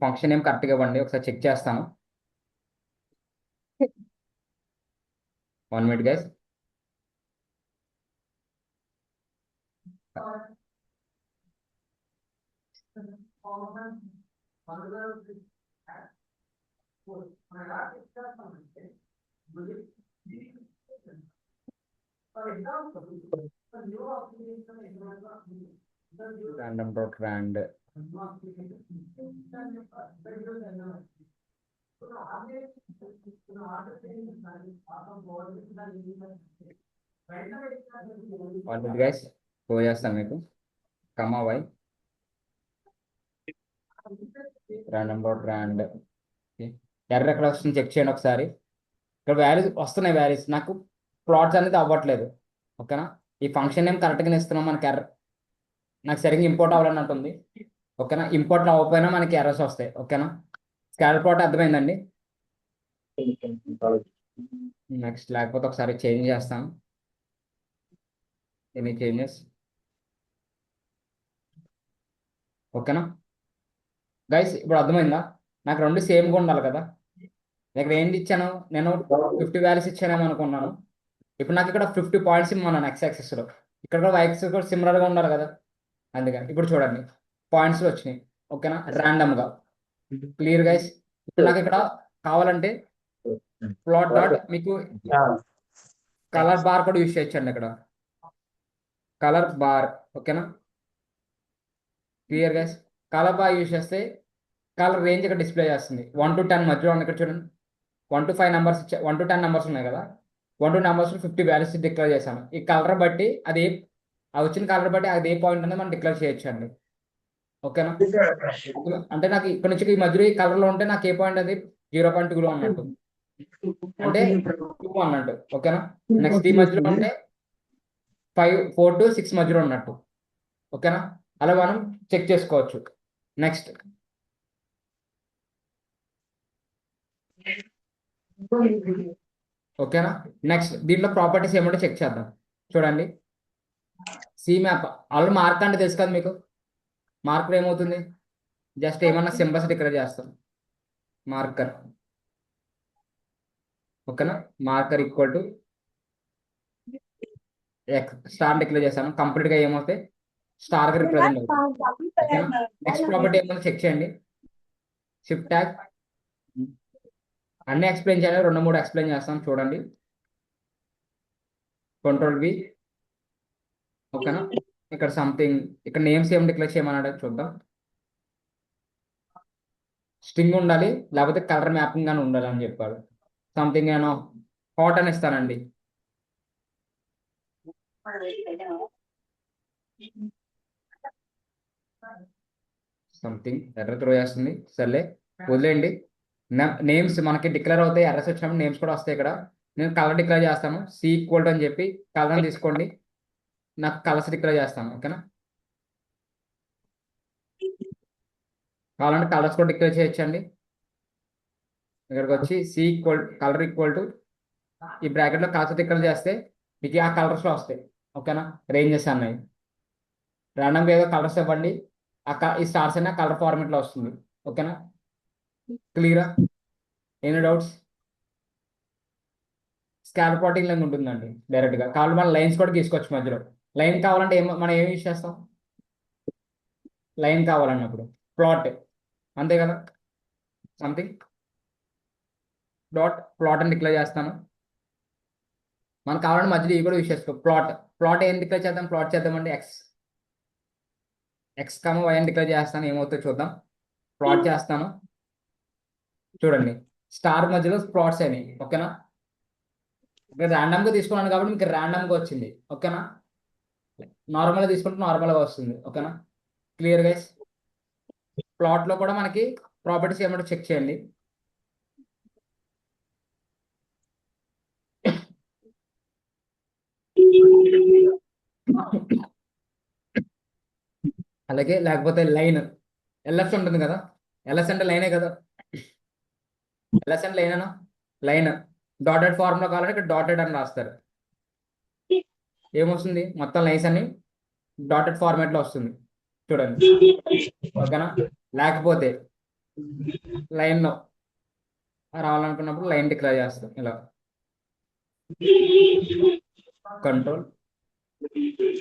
S1: ఫంక్షన్ ఏం కరెక్ట్గా ఇవ్వండి, ఒకసారి చెక్ చేస్తాను. 1 minute guys. Random dot rand. One minute guys, go చేస్తాను మీకు. Comma y. Random dot rand. ఎర్ర ఎక్కడ వస్తుంది చెక్ చేయండి ఒకసారి. ఇక్కడ వాల్యూస్ వస్తున్నాయి, వాల్యూస్ నాకు ప్లాట్స్ అనేది అవ్వట్లేదు. ఓకేనా, ఈ ఫంక్షన్ నేమ్ కరెక్ట్గా ఇస్తున్నాం, మనకి ఎర్ర నాకు సరిగ్గా ఇంపోర్ట్ అవ్వాలన్నట్టుంది. ఓకేనా, ఇంపోర్ట్ అవ్వకపోయినా మనకి ఎర్రర్స్ వస్తాయి. ఓకేనా, స్కాటర్ ప్లాట్ అర్థమైందండి. నెక్స్ట్ లేకపోతే ఒకసారి చేంజ్ చేస్తాను, ఎనీ చేంజెస్. ఓకేనా గైస్, ఇప్పుడు అర్థమైందా? నాకు రెండు సేమ్గా ఉండాలి కదా. ఇక్కడ ఏంటి ఇచ్చాను, నేను 50 వాల్యూస్ ఇచ్చానేమో అనుకున్నాను. ఇప్పుడు నాకు ఇక్కడ 50 పాయింట్స్ ఇమ్మన్నాను ఎక్స్ యాక్సిస్లో, ఇక్కడ వై యాక్సిస్ కూడా సిమిలర్గా ఉండాలి కదా. అందుకని ఇప్పుడు చూడండి, పాయింట్స్ వచ్చినాయి. ఓకేనా, ర్యాండమ్గా. Clear guys? ఇప్పుడు నాకు ఇక్కడ కావాలంటే ప్లాట్ డాట్ మీకు కలర్ బార్ కూడా యూజ్ చేయొచ్చండి. ఇక్కడ కలర్ బార్. ఓకేనా, clear guys? Colour bar use చేస్తే కలర్ రేంజ్ ఇక్కడ డిస్ప్లే చేస్తుంది 1 to 10 మధ్యలో ఉంది ఇక్కడ చూడండి 1 to 5 నెంబర్స్ 1 to 10 నెంబర్స్ ఉన్నాయి కదా 1 to నెంబర్స్ 50 వాల్యూస్ డిక్లేర్ చేశాను ఈ కలర్ బట్టి అది ఆ వచ్చిన కలర్ బట్టి అది ఏ పాయింట్ అనేది మనం డిక్లేర్ చేయొచ్చు అండి ఓకేనా అంటే నాకు ఇక్కడ నుంచి ఈ మధ్యలో ఈ కలర్లో ఉంటే నాకు ఏ పాయింట్ అది 0.2లో ఉన్నట్టు అంటే 2 అన్నట్టు ఓకేనా నెక్స్ట్ ఈ మధ్యలో ఉంటే 4 to 6 మధ్యలో ఉన్నట్టు ఓకేనా అలా మనం చెక్ చేసుకోవచ్చు నెక్స్ట్ ఓకేనా నెక్స్ట్ దీంట్లో ప్రాపర్టీస్ ఏమంటే చెక్ చేద్దాం చూడండి సి మ్యాప్ ఆల్రెడీ మార్క్ అంటే తెలుసు కదా మీకు మార్కర్ ఏమవుతుంది జస్ట్ ఏమన్నా సింబల్స్ డిక్లేర్ చేస్తాం మార్కర్ ఓకేనా marker equal to star declare చేస్తాను కంప్లీట్గా ఏమవుతాయి స్టార్గా రిప్రజెంట్ అవుతుంది ఓకేనా నెక్స్ట్ ప్రాపర్టీ ఏమన్నా చెక్ చేయండి షిఫ్ట్ ట్యాగ్ అన్ని ఎక్స్ప్లెయిన్ చేయాలి 2-3 ఎక్స్ప్లెయిన్ చేస్తాం చూడండి Ctrl+V ఓకేనా ఇక్కడ సంథింగ్ ఇక్కడ నేమ్స్ ఏం డిక్లేర్ చేయమన్నాడు చూద్దాం స్ట్రింగ్ ఉండాలి లేకపోతే కలర్ మ్యాపింగ్ అని ఉండాలి అని చెప్పాడు సంథింగ్ నేను హాట్ అని ఇస్తానండి సంథింగ్ ఎర్ర త్రో చేస్తుంది సర్లే వదిలేయండి నేమ్స్ మనకి డిక్లేర్ అవుతాయి ఎర్రస్ వచ్చినప్పుడు నేమ్స్ కూడా వస్తాయి ఇక్కడ నేను కలర్ డిక్లేర్ చేస్తాను సి ఈక్వల్ అని చెప్పి కలర్ తీసుకోండి నాకు కలర్స్ డిక్లేర్ చేస్తాను ఓకేనా కావాలంటే కలర్స్ కూడా డిక్లేర్ చేయొచ్చండి ఇక్కడికి వచ్చి C equal colour equal to ఈ బ్రాకెట్లో కలర్స్ డిక్లేర్ చేస్తే మీకు ఆ కలర్స్లో వస్తాయి ఓకేనా రేంజెస్ అన్నాయి ర్యాండమ్గా ఏదో కలర్స్ ఇవ్వండి ఈ స్టార్స్ అనే కలర్ ఫార్మేట్లో వస్తుంది ఓకేనా క్లియరా any doubts scalar plotting line ఉంటుందండి డైరెక్ట్గా కావాలి మన లైన్స్ కూడా తీసుకోవచ్చు మధ్యలో లైన్ కావాలంటే మనం ఏం యూజ్ చేస్తాం లైన్ కావాలన్నప్పుడు ప్లాట్ అంతే కదా సంథింగ్ ప్లాట్ అని డిక్లేర్ చేస్తాను మనకు కావాలంటే మధ్యలో ఇవి కూడా యూజ్ చేసుకో ప్లాట్ ఏం డిక్లేర్ చేద్దాం ప్లాట్ చేద్దామండి ఎక్స్ వై అని డిక్లేర్ చేస్తాను ఏమవుతుందో చూద్దాం ప్లాట్ చేస్తాను చూడండి స్టార్ మధ్యలో ప్లాట్స్ అయినాయి ఓకేనా ఇక్కడ ర్యాండమ్గా తీసుకున్నాను కాబట్టి మీకు ర్యాండమ్గా వచ్చింది ఓకేనా నార్మల్గా తీసుకుంటే నార్మల్గా వస్తుంది ఓకేనా క్లియర్ గైస్ ప్లాట్లో కూడా మనకి ప్రాపర్టీస్ ఏమంటే చెక్ చేయండి అలాగే లేకపోతే లైన్ ఎల్ఎస్ ఉంటుంది కదా ఎల్ఎస్ అంటే లైనే కదా ఎల్ఎస్ అంటే లైన్ లైన్ డాటెడ్ ఫార్ములా కావాలంటే ఇక్కడ డాటెడ్ అని రాస్తారు ఏమొస్తుంది మొత్తం లైన్స్ అన్ని డాటెడ్ ఫార్మాట్లో వస్తుంది చూడండి ఓకేనా లేకపోతే లైన్లో రావాలనుకున్నప్పుడు లైన్ డిక్లేర్ చేస్తాం ఇలా కంట్రోల్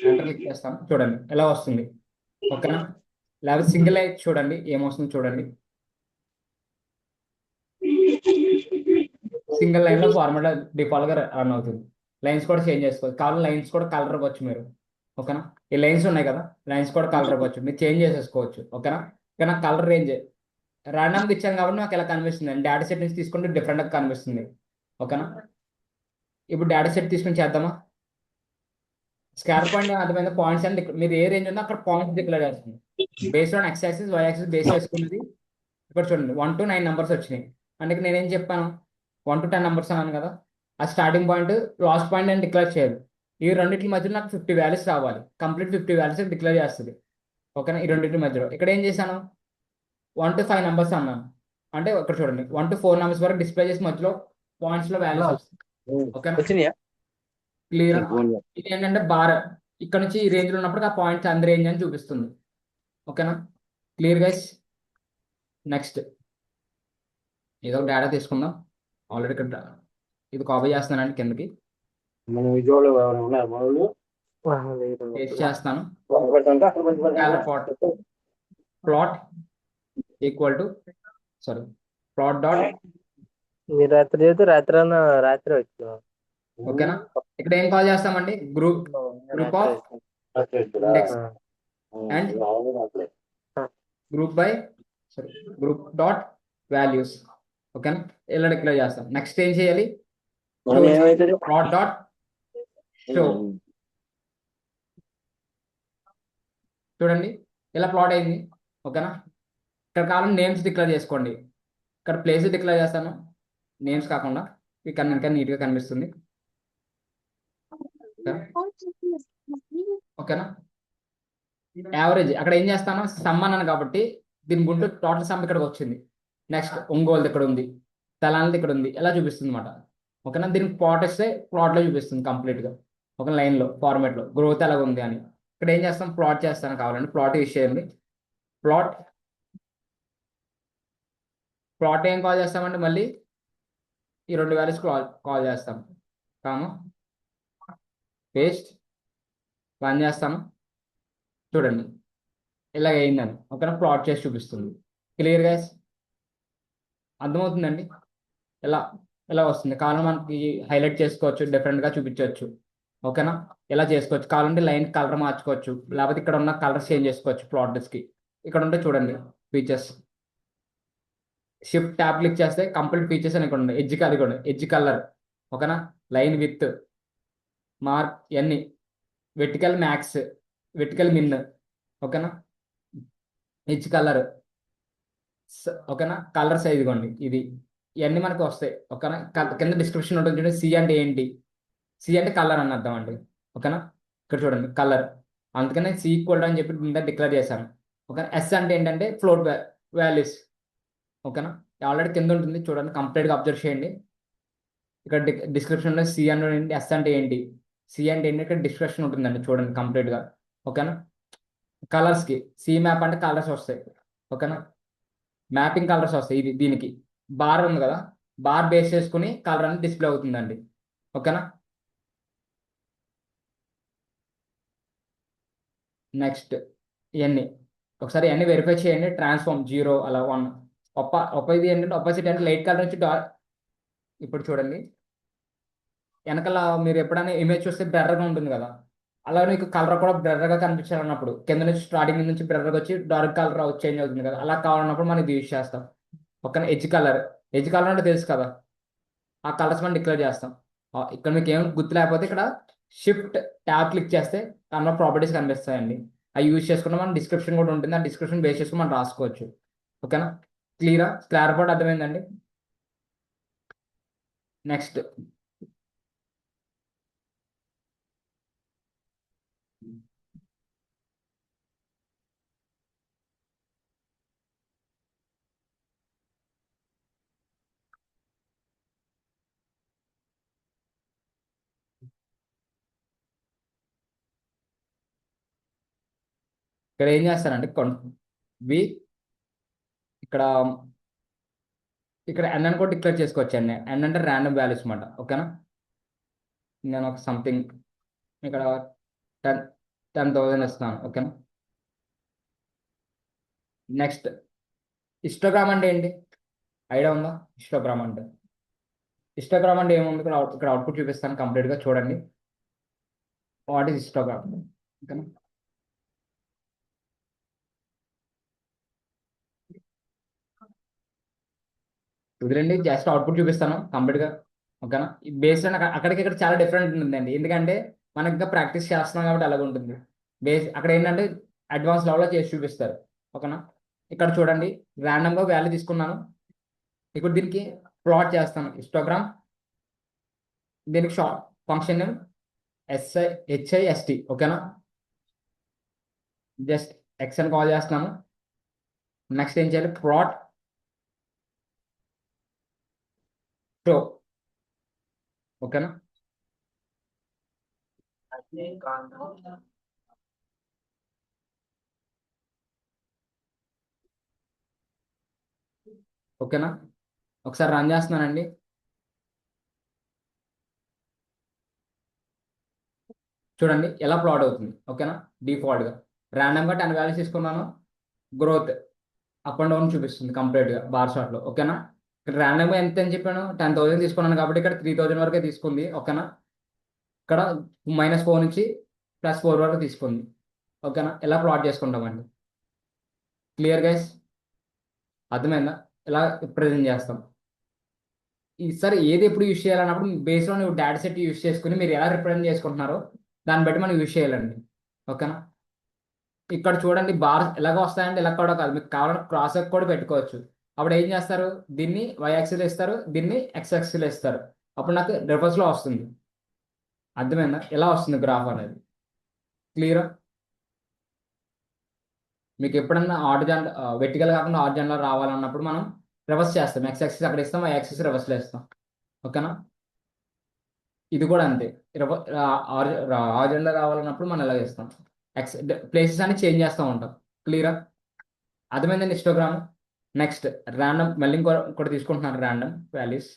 S1: ఎంటర్ క్లిక్ చేస్తాం చూడండి ఎలా వస్తుంది ఓకేనా లేకపోతే సింగిల్ లైన్ చూడండి ఏమొస్తుంది చూడండి సింగిల్ లైన్లో ఫార్ములా డిఫాల్ట్గా రన్ అవుతుంది లైన్స్ కూడా చేంజ్ చేసుకోవచ్చు కావాలి లైన్స్ కూడా కలర్ ఇవ్వచ్చు మీరు ఓకేనా ఈ లైన్స్ ఉన్నాయి కదా లైన్స్ కూడా కలర్ ఇవ్వచ్చు మీరు చేంజ్ చేసేసుకోవచ్చు ఓకేనా ఓకేనా కలర్ రేంజ్ ర్యాండమ్గా ఇచ్చాను కాబట్టి నాకు ఎలా కనిపిస్తుంది అండి డేటా సెట్ నుంచి తీసుకుంటే డిఫరెంట్గా కనిపిస్తుంది ఓకేనా ఇప్పుడు డేటా సెట్ తీసుకుని చేద్దామా స్కాలర్ పాయింట్ అర్థమైంది పాయింట్స్ అండ్ మీరు ఏ రేంజ్ ఉందో అక్కడ పాయింట్స్ డిక్లేర్ చేస్తుంది based on X axis Y axis base చేసుకున్నది ఇక్కడ చూడండి 1 to 9 నెంబర్స్ వచ్చినాయి అందుకే నేనేం చెప్పాను 1 to 10 నెంబర్స్ అన్నాను కదా ఆ స్టార్టింగ్ పాయింట్ లాస్ట్ పాయింట్ అని డిక్లేర్ చేయాలి ఈ రెండింటి మధ్యలో నాకు 50 వాల్యూస్ రావాలి కంప్లీట్ 50 వాల్యూస్ డిక్లేర్ చేస్తుంది ఓకేనా ఈ రెండింటి మధ్యలో ఇక్కడ ఏం చేశాను 1 to 5 నెంబర్స్ అన్నాను అంటే ఇక్కడ చూడండి 1 to 4 నెంబర్స్ వరకు డిస్ప్లే చేసి మధ్యలో పాయింట్స్లో వాల్యూస్ వస్తాయి ఓకేనా క్లియర్ ఇది ఏంటంటే బార్ ఇక్కడ నుంచి ఈ రేంజ్లో ఉన్నప్పుడు ఆ పాయింట్స్ అంద రేంజ్ అని చూపిస్తుంది ఓకేనా క్లియర్ గైస్ నెక్స్ట్ ఏదో ఒక డేటా తీసుకుందాం ఆల్రెడీ ఇక్కడ ఇది కాపీ చేస్తున్నానండి కిందకి పేస్ట్ చేస్తాను plot equal to sorry plot dot
S4: మీరు రాత్రి చేస్తే రాత్రి వచ్చిన
S1: ఓకేనా ఇక్కడ ఏం కాల్ చేస్తామండి group of index and group by sorry group dot values. ఓకేనా, ఇలా డిక్లేర్ చేస్తాం. నెక్స్ట్ ఏం చేయాలి, ప్లాట్ డాట్ షో. చూడండి ఇలా ప్లాట్ అయింది. ఓకేనా, ఇక్కడ కావాలని నేమ్స్ డిక్లేర్ చేసుకోండి. ఇక్కడ ప్లేస్ డిక్లేర్ చేస్తాను, నేమ్స్ కాకుండా. ఇక్కడ ఇంకా నీట్గా కనిపిస్తుంది. ఓకేనా, యావరేజ్ అక్కడ ఏం చేస్తాను, సమ్ అన్నాను కాబట్టి దీని గుంటూ టోటల్ సమ్ ఇక్కడికి వచ్చింది. నెక్స్ట్ ఒంగోలు ఇక్కడ ఉంది, తెలంగాణ ఇక్కడ ఉంది, ఎలా చూపిస్తుంది అనమాట. ఓకేనా, దీనికి ప్లాట్ ఇస్తే ప్లాట్లో చూపిస్తుంది కంప్లీట్గా ఒక లైన్లో ఫార్మేట్లో గ్రోత్ ఎలాగ ఉంది అని. ఇక్కడ ఏం చేస్తాం, ప్లాట్ చేస్తాను కావాలండి, ప్లాట్ యూస్ చేయండి. ప్లాట్ ప్లాట్ ఏం కాల్ చేస్తామంటే మళ్ళీ ఈ రెండు వాల్యూస్ కాల్ చేస్తాం. కాము పేస్ట్ రన్ చేస్తాను. చూడండి ఇలాగ అయిందని. ఓకేనా, ప్లాట్ చేసి చూపిస్తుంది. క్లియర్గా అర్థమవుతుందండి. ఇలా ఇలా వస్తుంది. కావాలంటే మనకి హైలైట్ చేసుకోవచ్చు, డిఫరెంట్గా చూపించవచ్చు. ఓకేనా, ఇలా చేసుకోవచ్చు. కావాలంటే లైన్ కలర్ మార్చుకోవచ్చు, లేకపోతే ఇక్కడ ఉన్న కలర్స్ చేంజ్ చేసుకోవచ్చు. ప్లాట్స్కి ఇక్కడ ఉంటే చూడండి ఫీచర్స్, షిఫ్ట్ ట్యాబ్ క్లిక్ చేస్తే కంప్లీట్ ఫీచర్స్ అని ఇక్కడ ఉంది. ఎడ్జ్ అది కూడా ఎడ్జ్ కలర్. ఓకేనా, లైన్ విత్, మార్క్ ఇవన్నీ, వెర్టికల్ మ్యాక్స్, వెర్టికల్ మిన్. ఓకేనా, ఎడ్జ్ కలర్. ఓకేనా, కలర్ సైజ్ ఇదిగోండి ఇది, ఇవన్నీ మనకు వస్తాయి. ఓకేనా, కింద డిస్క్రిప్షన్ ఉంటుంది చూడండి. సి అంటే ఏంటి, సి అంటే కలర్ అని అర్థం అండి. ఓకేనా, ఇక్కడ చూడండి కలర్, అందుకనే సి ఈక్వల్ అని చెప్పి ఇంత డిక్లేర్ చేశాను. ఓకేనా, ఎస్ అంటే ఏంటంటే ఫ్లోట్ వాల్యూస్. ఓకేనా, ఆల్రెడీ కింద ఉంటుంది చూడండి, కంప్లీట్గా అబ్జర్వ్ చేయండి. ఇక్కడ డిస్క్రిప్షన్లో సి అంటే ఏంటి, ఎస్ అంటే ఏంటి, సి అంటే ఏంటి, ఇక్కడ డిస్క్రిప్షన్ ఉంటుందండి చూడండి కంప్లీట్గా. ఓకేనా, కలర్స్కి సి మ్యాప్ అంటే కలర్స్ వస్తాయి. ఓకేనా, మ్యాపింగ్ కలర్స్ వస్తాయి. ఇది దీనికి బార్ ఉంది కదా, బార్ బేస్ చేసుకుని కలర్ అనేది డిస్ప్లే అవుతుందండి. ఓకేనా, నెక్స్ట్ ఇవన్నీ ఒకసారి ఇవన్నీ వెరిఫై చేయండి. ట్రాన్స్ఫార్మ్ 0 అలా 1 ఇది ఏంటంటే ఆపోజిట్ అంటే లైట్ కలర్ నుంచి ఇప్పుడు చూడండి వెనకాల మీరు ఎప్పుడైనా ఇమేజ్ చూస్తే బ్లర్గా ఉంటుంది కదా, అలా మీకు కలర్ కూడా బ్లర్గా కనిపించాలన్నప్పుడు కింద నుంచి స్టార్టింగ్ నుంచి బ్లర్గా వచ్చి డార్క్ కలర్ చేంజ్ అవుతుంది కదా, అలా కావాలన్నప్పుడు మనం ఇది యూజ్ చేస్తాం. ఓకేనా, ఎడ్జ్ కలర్ అంటే తెలుసు కదా, ఆ కలర్స్ మనం డిక్లేర్ చేస్తాం. ఇక్కడ మీకు ఏం గుర్తు లేకపోతే ఇక్కడ షిఫ్ట్ ట్యాబ్ క్లిక్ చేస్తే దానిలో ప్రాపర్టీస్ కనిపిస్తాయండి. అవి యూజ్ చేసుకుంటే మనం డిస్క్రిప్షన్ కూడా ఉంటుంది, ఆ డిస్క్రిప్షన్ బేస్ చేసుకుని మనం రాసుకోవచ్చు. ఓకేనా, క్లియర్ పార్ట్ అర్థమైందండి. నెక్స్ట్ ఇక్కడ ఏం చేస్తానంటే వి ఇక్కడ ఎన్ అని కూడా డిక్లేర్ చేసుకోవచ్చు అండి. ఎన్ అంటే ర్యాండమ్ వాల్యూస్ అనమాట. ఓకేనా, నేను ఒక సంథింగ్ ఇక్కడ 10,000 ఇస్తున్నాను. ఓకేనా, నెక్స్ట్ హిస్టోగ్రామ్ అంటే ఏంటి, ఐడియా ఉందా? హిస్టోగ్రామ్ అంటే ఏముంది, ఇక్కడ అవుట్పుట్ చూపిస్తాను కంప్లీట్గా చూడండి. What is histogram. ఓకేనా, కుదిరండి జస్ట్ అవుట్పుట్ చూపిస్తాను కంప్లీట్గా. ఓకేనా, ఈ బేస్ అక్కడికి ఇక్కడ చాలా డిఫరెంట్ ఉంటుందండి, ఎందుకంటే మనకి ఇంకా ప్రాక్టీస్ చేస్తున్నాం కాబట్టి అలాగ ఉంటుంది. బేస్ అక్కడ ఏంటంటే అడ్వాన్స్ లెవెల్లో చేసి చూపిస్తారు. ఓకేనా, ఇక్కడ చూడండి ర్యాండమ్గా వాల్యూ తీసుకున్నాను. ఇప్పుడు దీనికి ప్లాట్ చేస్తాను హిస్టోగ్రామ్. దీనికి షార్ట్ ఫంక్షన్ నేమ్ HIST. ఓకేనా, జస్ట్ ఎక్స్ అని కాల్ చేస్తున్నాను. నెక్స్ట్ ఏం చేయాలి, ప్లాట్ షో. ఓకేనా, ఓకేనా, ఒకసారి రన్ చేస్తున్నానండి. చూడండి ఎలా ప్లాట్ అవుతుంది. ఓకేనా, డిఫాల్ట్గా ర్యాండమ్గా 10 వాల్యూస్ తీసుకున్నాను. గ్రోత్ అప్ అండ్ డౌన్ చూపిస్తుంది కంప్లీట్గా బార్ షాట్లో. ఓకేనా, ఇక్కడ ర్యాండమ్గా ఎంత అని చెప్పాను, 10,000 తీసుకున్నాను కాబట్టి ఇక్కడ 3,000 వరకే తీసుకుంది. ఓకేనా, ఇక్కడ -4 నుంచి +4 వరకు తీసుకుంది. ఓకేనా, ఎలా ప్లాట్ చేసుకుంటామండి. Clear guys. అర్థమైందా? ఇలా ప్రజెంట్ చేస్తాం. సరే ఏది ఎప్పుడు యూజ్ చేయాలన్నప్పుడు based on data set use చేసుకుని మీరు ఎలా రిప్రజెంట్ చేసుకుంటున్నారో దాన్ని బట్టి మనం యూజ్ చేయాలండి. ఓకేనా? ఇక్కడ చూడండి బార్స్ ఎలాగ వస్తాయంటే ఇలా కూడా కాదు, మీకు కావాలంటే క్రాస్ కూడా పెట్టుకోవచ్చు. అప్పుడు ఏం చేస్తారు, దీన్ని వై యాక్సిల్ ఇస్తారు, దీన్ని ఎక్స్ యాక్సిల్ ఇస్తారు. అప్పుడు నాకు రివర్స్లో వస్తుంది. అర్థమైందా? ఎలా వస్తుంది గ్రాఫ్ అనేది? క్లియరా? మీకు ఎప్పుడన్నా ఆర్డిజన్ వెర్టికల్ కాకుండా ఆర్డిజన్లో రావాలన్నప్పుడు మనం రివర్స్ చేస్తాం. ఎక్స్ యాక్సిస్ అక్కడ ఇస్తాం, వై యాక్సిస్ రివర్స్లో ఇస్తాం. ఓకేనా? ఇది కూడా అంతే. ఆర్డిజన్లో రావాలన్నప్పుడు మనం ఎలా ఇస్తాం, ఎక్స్ ప్లేసెస్ అని చేంజ్ చేస్తూ ఉంటాం. క్లియరా? అర్థమైందండి హిస్టోగ్రామ్. నెక్స్ట్ ర్యాండమ్, మళ్ళీ ఇంకోటి తీసుకుంటున్నాను ర్యాండమ్ వాల్యూస్.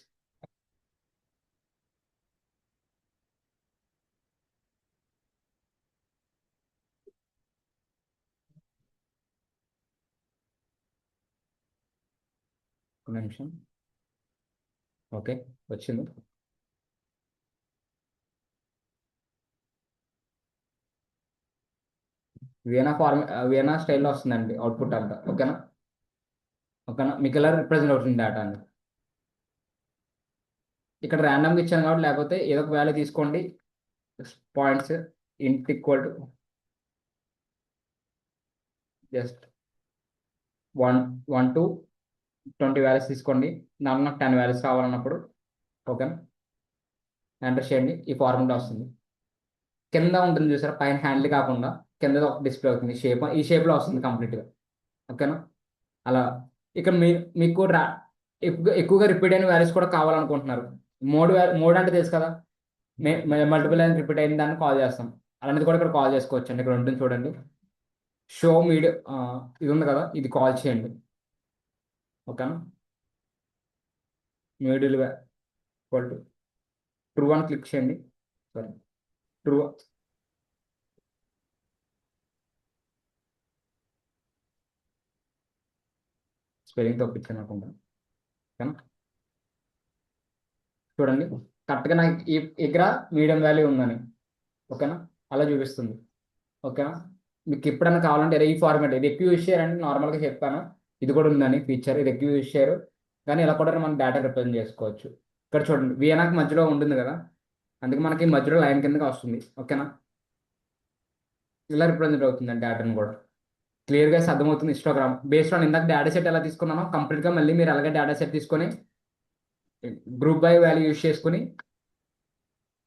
S1: ఒక నిమిషం. ఓకే, వచ్చింది. వియనా స్టైల్లో వస్తుందండి అవుట్పుట్ అంతా. ఓకేనా? ఓకేనా? మీకు ఎలా రిప్రజెంట్ అవుతుంది డేటా అని. ఇక్కడ ర్యాండమ్గా ఇచ్చాను కాబట్టి, లేకపోతే ఏదో ఒక వాల్యూ తీసుకోండి. పాయింట్స్ ఇంట్ equal to just 1 to 20 values తీసుకోండి. నాకు 10 వాల్యూస్ కావాలన్నప్పుడు ఓకేనా ఎంటర్ చేయండి. ఈ ఫార్ములా వస్తుంది. కింద ఉంటుంది చూసారా, పైన హ్యాండిల్ కాకుండా కింద ఒక డిస్ప్లే అవుతుంది. ఈ షేప్లో వస్తుంది కంప్లీట్గా. ఓకేనా? అలా ఇక్కడ మీకు ఎక్కువగా రిపీట్ అయిన వాల్యూస్ కూడా కావాలనుకుంటున్నారు. మోడ్ అంటే తెలుసు కదా, మల్టిపుల్ అయిన రిపీట్ అయిన దాన్ని కాల్ చేస్తాం. అలాంటిది కూడా ఇక్కడ కాల్ చేసుకోవచ్చు అండి. ఇక్కడ ఉంటుంది చూడండి, షో మీడియా, ఇది ఉంది కదా, ఇది కాల్ చేయండి. ఓకేనా? మిడిల్ ఈక్వల్ టు ట్రూ అని క్లిక్ చేయండి. Sorry, true. స్పెల్లింగ్ తప్పించాను అనుకుంటా. ఓకేనా? చూడండి కరెక్ట్గా నాకు ఈ దగ్గర మీడియం వాల్యూ ఉందని. ఓకేనా? అలా చూపిస్తుంది. ఓకేనా? మీకు ఎప్పుడైనా కావాలంటే ఈ ఫార్మాట్, ఇది ఎక్కువ యూజ్ చేయాలంటే నార్మల్గా చెప్పాను, ఇది కూడా ఉందని ఫీచర్. ఇది ఎక్కువ యూజ్ చేయరు, కానీ ఇలా కూడా మనం డేటా రిప్రజెంట్ చేసుకోవచ్చు. ఇక్కడ చూడండి వియనాకి మధ్యలో ఉంటుంది కదా, అందుకే మనకి మధ్యలో లైన్ కిందకి వస్తుంది. ఓకేనా? ఇలా రిప్రజెంట్ అవుతుంది డేటాను కూడా. క్లియర్గా అర్థమవుతుంది. హిస్టోగ్రామ్ బేస్డ్ ఆన్ ఇందాక డేటా సెట్ ఎలా తీసుకున్నామో కంప్లీట్గా మళ్ళీ మీరు అలాగే డేటా సెట్ తీసుకొని గ్రూప్ బై వాల్యూ యూజ్ చేసుకుని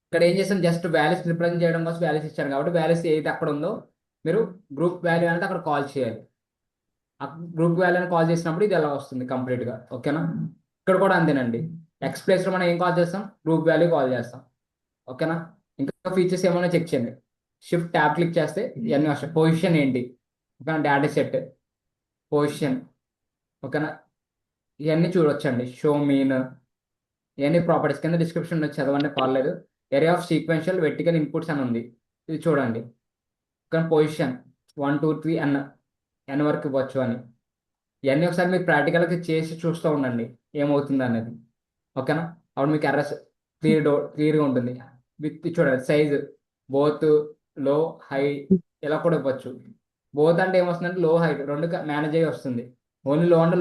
S1: ఇక్కడ ఏం చేస్తాం, జస్ట్ వాల్యూస్ రిప్రజెంట్ చేయడం కోసం వాల్యూస్ ఇచ్చాను కాబట్టి వాల్యూస్ ఏది అక్కడ ఉందో మీరు గ్రూప్ వాల్యూ అనేది అక్కడ కాల్ చేయాలి. ఆ గ్రూప్ వాల్యూ అని కాల్ చేసినప్పుడు ఇది ఎలా వస్తుంది కంప్లీట్గా. ఓకేనా? ఇక్కడ కూడా అంతేనండి. ఎక్స్ ప్లేస్లో మనం ఏం కాల్ చేస్తాం, గ్రూప్ వాల్యూ కాల్ చేస్తాం. ఓకేనా? ఇంకా ఫీచర్స్ ఏమైనా చెక్ చేయండి. షిఫ్ట్ ట్యాబ్ క్లిక్ చేస్తే ఇవన్నీ వస్తాయి. పొజిషన్ ఏంటి, ఓకేనా, డేటా సెట్ పొజిషన్. ఓకేనా? ఇవన్నీ చూడొచ్చండి. షో మీన్, ఇవన్నీ ప్రాపర్టీస్ కింద డిస్క్రిప్షన్ చదవండి, పర్లేదు. Area of sequential vertical inputs అని ఉంది, ఇది చూడండి. కానీ పొజిషన్ 1 2 3 ఎన్ వరకు ఇవ్వచ్చు అని. ఇవన్నీ ఒకసారి మీరు ప్రాక్టికల్గా చేసి చూస్తూ ఉండండి ఏమవుతుంది అనేది. ఓకేనా? అప్పుడు మీకు ఎర్రస్ క్లియర్గా ఉంటుంది. విత్ చూడండి సైజు బోత్ లో హై ఇలా కూడా ఇవ్వచ్చు. బోత్ అంటే ఏమొస్తుందంటే లో హైట్ రెండు మేనేజ్ అయ్యి వస్తుంది. ఓన్లీ లో అంటే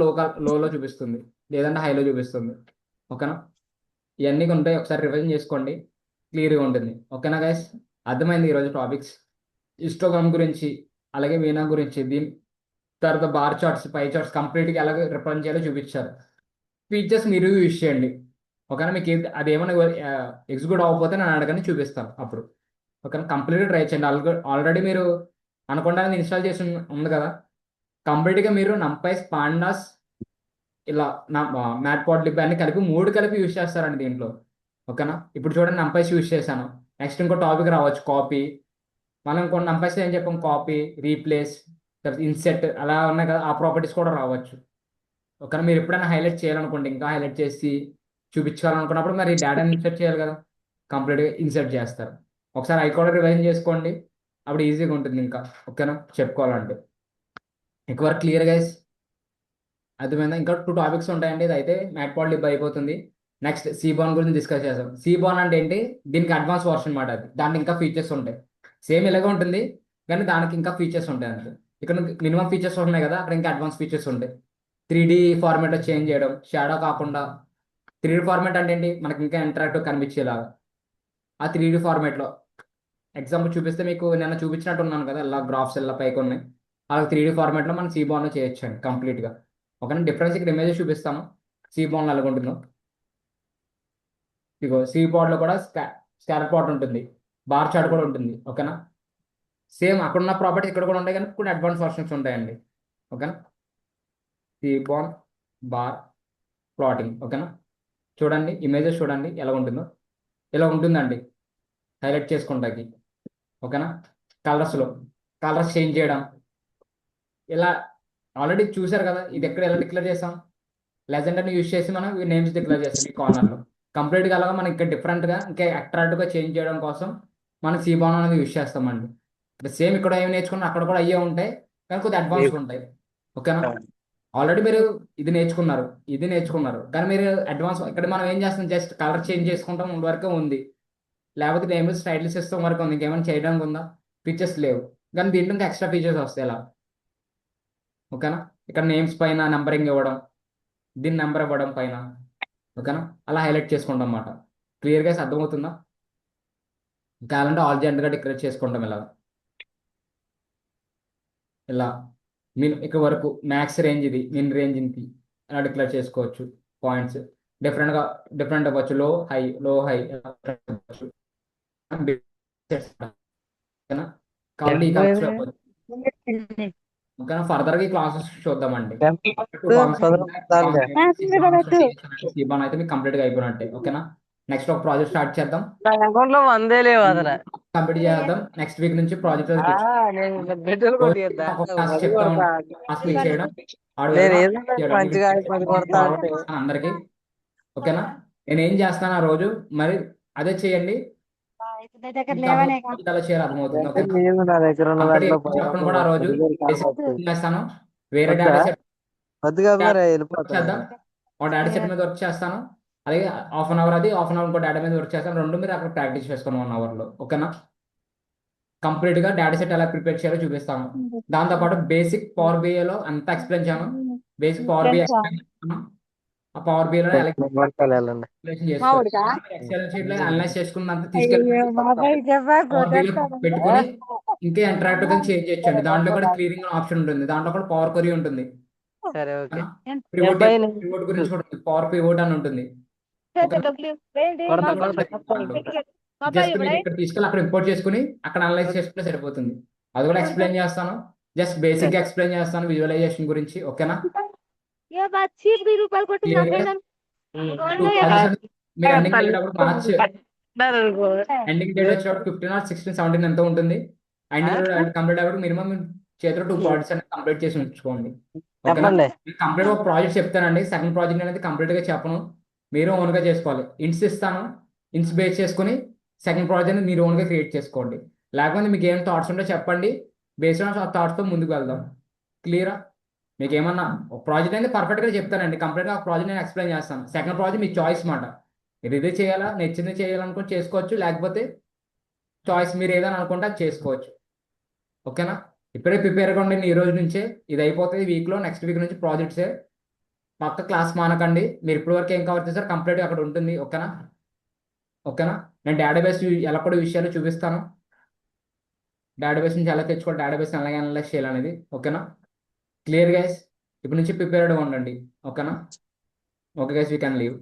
S1: లోలో చూపిస్తుంది, లేదంటే హైలో చూపిస్తుంది. ఓకేనా? ఇవన్నీ ఉంటాయి, ఒకసారి రివిజన్ చేసుకోండి, క్లియర్గా ఉంటుంది. ఓకేనా గైస్? అర్థమైంది ఈరోజు టాపిక్స్ హిస్టోగ్రామ్ గురించి, అలాగే వీణా గురించి. దీని తర్వాత బార్ చార్ట్స్, పై చార్ట్స్ కంప్లీట్గా ఎలాగ రిప్రజెంట్ చేయాలో చూపించారు. ఫీచర్స్ మీరు యూజ్ చేయండి. ఓకేనా? మీకు అది ఏమైనా ఎగ్జిక్యూట్ అవ్వకపోతే నేను అడగని చూపిస్తాను అప్పుడు. ఓకేనా? కంప్లీట్గా ట్రై చేయండి. ఆల్రెడీ మీరు అనుకోవడానికి ఇన్స్టాల్ చేసి ఉంది కదా, కంప్లీట్గా మీరు నంపైస్ పాండాస్ ఇలా మ్యాట్ పాట్లిప్ అన్ని కలిపి 3 కలిపి యూజ్ చేస్తారండి దీంట్లో. ఓకేనా? ఇప్పుడు చూడండి నంపైస్ యూజ్ చేశాను. నెక్స్ట్ ఇంకో టాపిక్ రావచ్చు, కాపీ. మనం ఇంకొన్ని నంపైస్ ఏం చెప్పాం, కాపీ, రీప్లేస్, తర్వాత ఇన్సెట్, అలా ఉన్నాయి కదా, ఆ ప్రాపర్టీస్ కూడా రావచ్చు. ఓకేనా? మీరు ఎప్పుడైనా హైలైట్ చేయాలనుకోండి, ఇంకా హైలైట్ చేసి చూపించాలనుకున్నప్పుడు మరి డేటాని ఇన్సర్ట్ చేయాలి కదా, కంప్లీట్గా ఇన్సర్ట్ చేస్తారు. ఒకసారి అవి కూడా రివైజ్ చేసుకోండి, అప్పుడు ఈజీగా ఉంటుంది ఇంకా. ఓకేనా? చెప్పుకోవాలంటే ఎక్కువ క్లియర్ గైస్. అర్థమైందా? ఇంకా 2 టాపిక్స్ ఉంటాయండి. ఇది అయితే మ్యాట్పాట్లిబ్ అయిపోతుంది. నెక్స్ట్ సీబాన్ గురించి డిస్కస్ చేద్దాం. సీబాన్ అంటే ఏంటి, దీనికి అడ్వాన్స్ వర్షన్ అనమాట. అది దానికి ఇంకా ఫీచర్స్ ఉంటాయి. సేమ్ ఇలాగే ఉంటుంది, కానీ దానికి ఇంకా ఫీచర్స్ ఉంటాయి అంతే. ఇక్కడ మినిమం ఫీచర్స్ ఉన్నాయి కదా, అక్కడ ఇంకా అడ్వాన్స్ ఫీచర్స్ ఉంటాయి. 3D ఫార్మాట్లో చేంజ్ చేయడం, షాడో కాకుండా 3D ఫార్మాట్ అంటే ఏంటి, మనకి ఇంకా ఇంటరాక్టివ్ కనిపించేలాగా ఆ 3D ఫార్మాట్లో ఎగ్జాంపుల్ చూపిస్తే మీకు నిన్న చూపించినట్టు ఉన్నాను కదా, ఇలా గ్రాఫ్స్ ఇలా పైకి ఉన్నాయి, అలా 3D ఫార్మాట్లో మనం సీబాన్లో చేయొచ్చండి కంప్లీట్గా. ఓకేనా, డిఫరెన్స్ ఇక్కడ ఇమేజ్ చూపిస్తాను సీబాన్లో ఎలా ఉంటుందో. ఇగో సీబాన్లో కూడా స్కాలర్ ప్లాట్ ఉంటుంది, బార్ చార్ట్ కూడా ఉంటుంది. ఓకేనా, సేమ్ అక్కడ ఉన్న ప్రాపర్టీస్ ఇక్కడ కూడా ఉంటాయి కానీ కొన్ని అడ్వాన్స్ వర్షన్స్ ఉంటాయండి. ఓకేనా, సీబాన్ బార్ ప్లాటింగ్. ఓకేనా, చూడండి ఇమేజెస్ చూడండి ఎలా ఉంటుందో. ఇలా ఉంటుందండి హైలైట్ చేసుకుంటాకి. ఓకేనా, కలర్స్లో కలర్స్ చేంజ్ చేయడం ఇలా ఆల్రెడీ చూశారు కదా. ఇది ఎక్కడ ఎలా డిక్లేర్ చేసాం, లెజెండ్ అని యూజ్ చేసి మనం ఈ నేమ్స్ డిక్లేర్ చేస్తాం ఈ కార్నర్లో. కంప్లీట్గా అలాగా మనం ఇంకా డిఫరెంట్గా ఇంకా అట్రాక్టివ్గా చేంజ్ చేయడం కోసం మనం సీబాన్ అనేది యూజ్ చేస్తామండి. సేమ్ ఇక్కడ ఏమి నేర్చుకున్నా అక్కడ కూడా అయ్యే ఉంటాయి కానీ కొద్దిగా అడ్వాన్స్గా ఉంటాయి. ఓకేనా, ఆల్రెడీ మీరు ఇది నేర్చుకున్నారు కానీ మీరు అడ్వాన్స్ ఇక్కడ మనం ఏం చేస్తాం, జస్ట్ కలర్ చేంజ్ చేసుకుంటాం వరకే ఉంది, లేకపోతే నేమ్స్ టైటిల్ సిస్టమ్ వరకు ఉంది, ఇంకేమైనా చేయడానికి ఉందా, ఫీచర్స్ లేవు. కానీ దీంట్లో ఇంకా ఎక్స్ట్రా ఫీచర్స్ వస్తాయి ఇలా. ఓకేనా, ఇక్కడ నేమ్స్ పైన నెంబరింగ్ ఇవ్వడం, దీని నెంబర్ ఇవ్వడం పైన. ఓకేనా, అలా హైలైట్ చేసుకుంటాం అన్నమాట. క్లియర్గా అర్థమవుతుందా? కావాలంటే ఆల్ జెండర్గా డిక్లేర్ చేసుకుంటాం ఇలా మీన్ ఇక్కడ వరకు మ్యాక్స్ రేంజ్ ఇది, మిన్ రేంజ్ ఇంటి అలా డిక్లేర్ చేసుకోవచ్చు. పాయింట్స్ డిఫరెంట్ అవ్వచ్చు, లో హై అవ్వచ్చు. ఓకేనా, కాబట్టి ఈ కలర్స్ అవ్వచ్చు. ఓకేనా, ఫర్దర్గా ఈ క్లాసెస్ చూద్దామండి. సీబాన్ అయితే మీకు కంప్లీట్గా అయిపోయినట్టే. ఓకేనా, నెక్స్ట్ ఒక ప్రాజెక్ట్ స్టార్ట్ చేద్దాం,
S5: నా అకౌంట్ లో 100 లేవు అదరా.
S1: కంప్లీట్ చేద్దాం. నెక్స్ట్ వీక్ నుంచి ప్రాజెక్ట్
S5: నేను పెట్రోల్ కొట్టిద్దా
S1: చెప్తాం, క్లాస్ చేయడం
S5: నేను ఏదో మంచిగా 10 కొడతా అంటే
S1: అందరికి. ఓకేనా, నేను ఏం చేస్తాను ఆ రోజు మరి అదే చేయండి, అలా చేయాలి, అర్థమవుతుంది. ఓకే,
S5: నేను నా దగ్గర ఉన్న దాంట్లో
S1: చెప్పను కూడా ఆ రోజు చేస్తాను. వేరే డేటా సెట్
S5: కొద్దిగా మరి వెళ్ళిపోతా.
S1: చేద్దాం, ఒక డేటా సెట్ మీద వర్క్ చేస్తాను, అలాగే హాఫ్ అన్ అవర్ అది, హాఫ్ అన్ అవర్ ఇంకో డేటా మీద వర్క్ చేస్తాను. రెండు మీరు అక్కడ ప్రాక్టీస్ చేసుకుని 1 అవర్లో. ఓకేనా, కంప్లీట్గా డేటా సెట్ ఎలా ప్రిపేర్ చేయాలో చూపిస్తాను. దాంతోపాటు బేసిక్ పవర్ బిఐలో అంతా ఎక్స్ప్లెయిన్ చేయను. బేసిక్ పవర్ బిఐ ఆ పవర్ బిఐలో ఎలా
S5: వెళ్ళండి.
S1: ఎక్సెల్ షీట్ లో అనలైజ్ చేసుకున్నంత తీసుకెళ్ళి పెట్టుకుని ఇంకా ఇంటరాక్టివ్ గా చేంజ్ చేయొచ్చండి. దాంట్లో కూడా క్లియరింగ్ ఆప్షన్ ఉంటుంది, దాంట్లో కూడా పవర్ క్వరీ ఉంటుంది.
S5: సరే ఓకే.
S1: పివోట్ గురించి కూడా ఉంటుంది, పవర్ పివోట్ అని ఉంటుంది. జస్ట్ మీరు ఇక్కడ తీసుకెళ్ళి అక్కడ ఇంపోర్ట్ చేసుకుని అక్కడ అనలైజ్ చేసుకుంటే సరిపోతుంది. అది కూడా ఎక్స్ప్లెయిన్ చేస్తాను, జస్ట్ బేసిక్ గా ఎక్స్ప్లెయిన్ చేస్తాను విజువలైజేషన్ గురించి. ఓకేనా, మీరు ఎండింగ్ వెళ్ళేటప్పుడు మార్చ్ ఎండింగ్ డేట్ వచ్చేటప్పుడు 15 or 16, 17 ఎంత ఉంటుంది. ఎండింగ్ కంప్లీట్ అయ్యేటప్పుడు మినిమం చేతిలో 2 ప్రాజెక్ట్స్ అనేది కంప్లీట్ చేసి ఉంచుకోండి. ఓకేనా, కంప్లీట్ ఒక ప్రాజెక్ట్ చెప్తానండి, సెకండ్ ప్రాజెక్ట్ అనేది కంప్లీట్ గా చెప్పను, మీరు ఓన్ గా చేసుకోవాలి. ఇన్స్ ఇస్తాను, ఇన్స్ బేస్ చేసుకుని సెకండ్ ప్రాజెక్ట్ మీరు ఓన్ గా క్రియేట్ చేసుకోండి. లేకపోతే మీకు ఏం థాట్స్ ఉంటే చెప్పండి, బేస్డ్ ఆన్ ఆ థాట్స్ తో ముందుకు వెళ్దాం. క్లియరా? మీకు ఏమన్నా ఒక ప్రాజెక్ట్ అనేది పర్ఫెక్ట్ గా చెప్తానండి, కంప్లీట్ గా ఒక ప్రాజెక్ట్ నేను ఎక్స్ప్లెయిన్ చేస్తాను. సెకండ్ ప్రాజెక్ట్ మీ చాయిస్ మాట, మీరు ఇదే చేయాలా, నచ్చింది చేయాలనుకుంటే చేసుకోవచ్చు, లేకపోతే చాయిస్ మీరు ఏదైనా అనుకుంటే అది చేసుకోవచ్చు. ఓకేనా, ఇప్పుడే ప్రిపేర్గా ఉండండి. ఈ రోజు నుంచే ఇది అయిపోతుంది వీక్లో, నెక్స్ట్ వీక్ నుంచి ప్రాజెక్ట్సే. పక్క క్లాస్ మానకండి, మీరు ఇప్పటి వరకు ఏం కవర్ చేశారు కంప్లీట్గా అక్కడ ఉంటుంది. ఓకేనా, నేను డేటాబేస్ ఎలా కూడా విషయాలు చూపిస్తాను, డేటాబేస్ నుంచి ఎలా తెచ్చుకోవాలి, డేటాబేస్ ఎలా అనలైజ్ చేయాలనేది. ఓకేనా, క్లియర్ గైస్, ఇప్పటి నుంచి ప్రిపేర్డ్గా ఉండండి. ఓకేనా, okay guys, we can leave.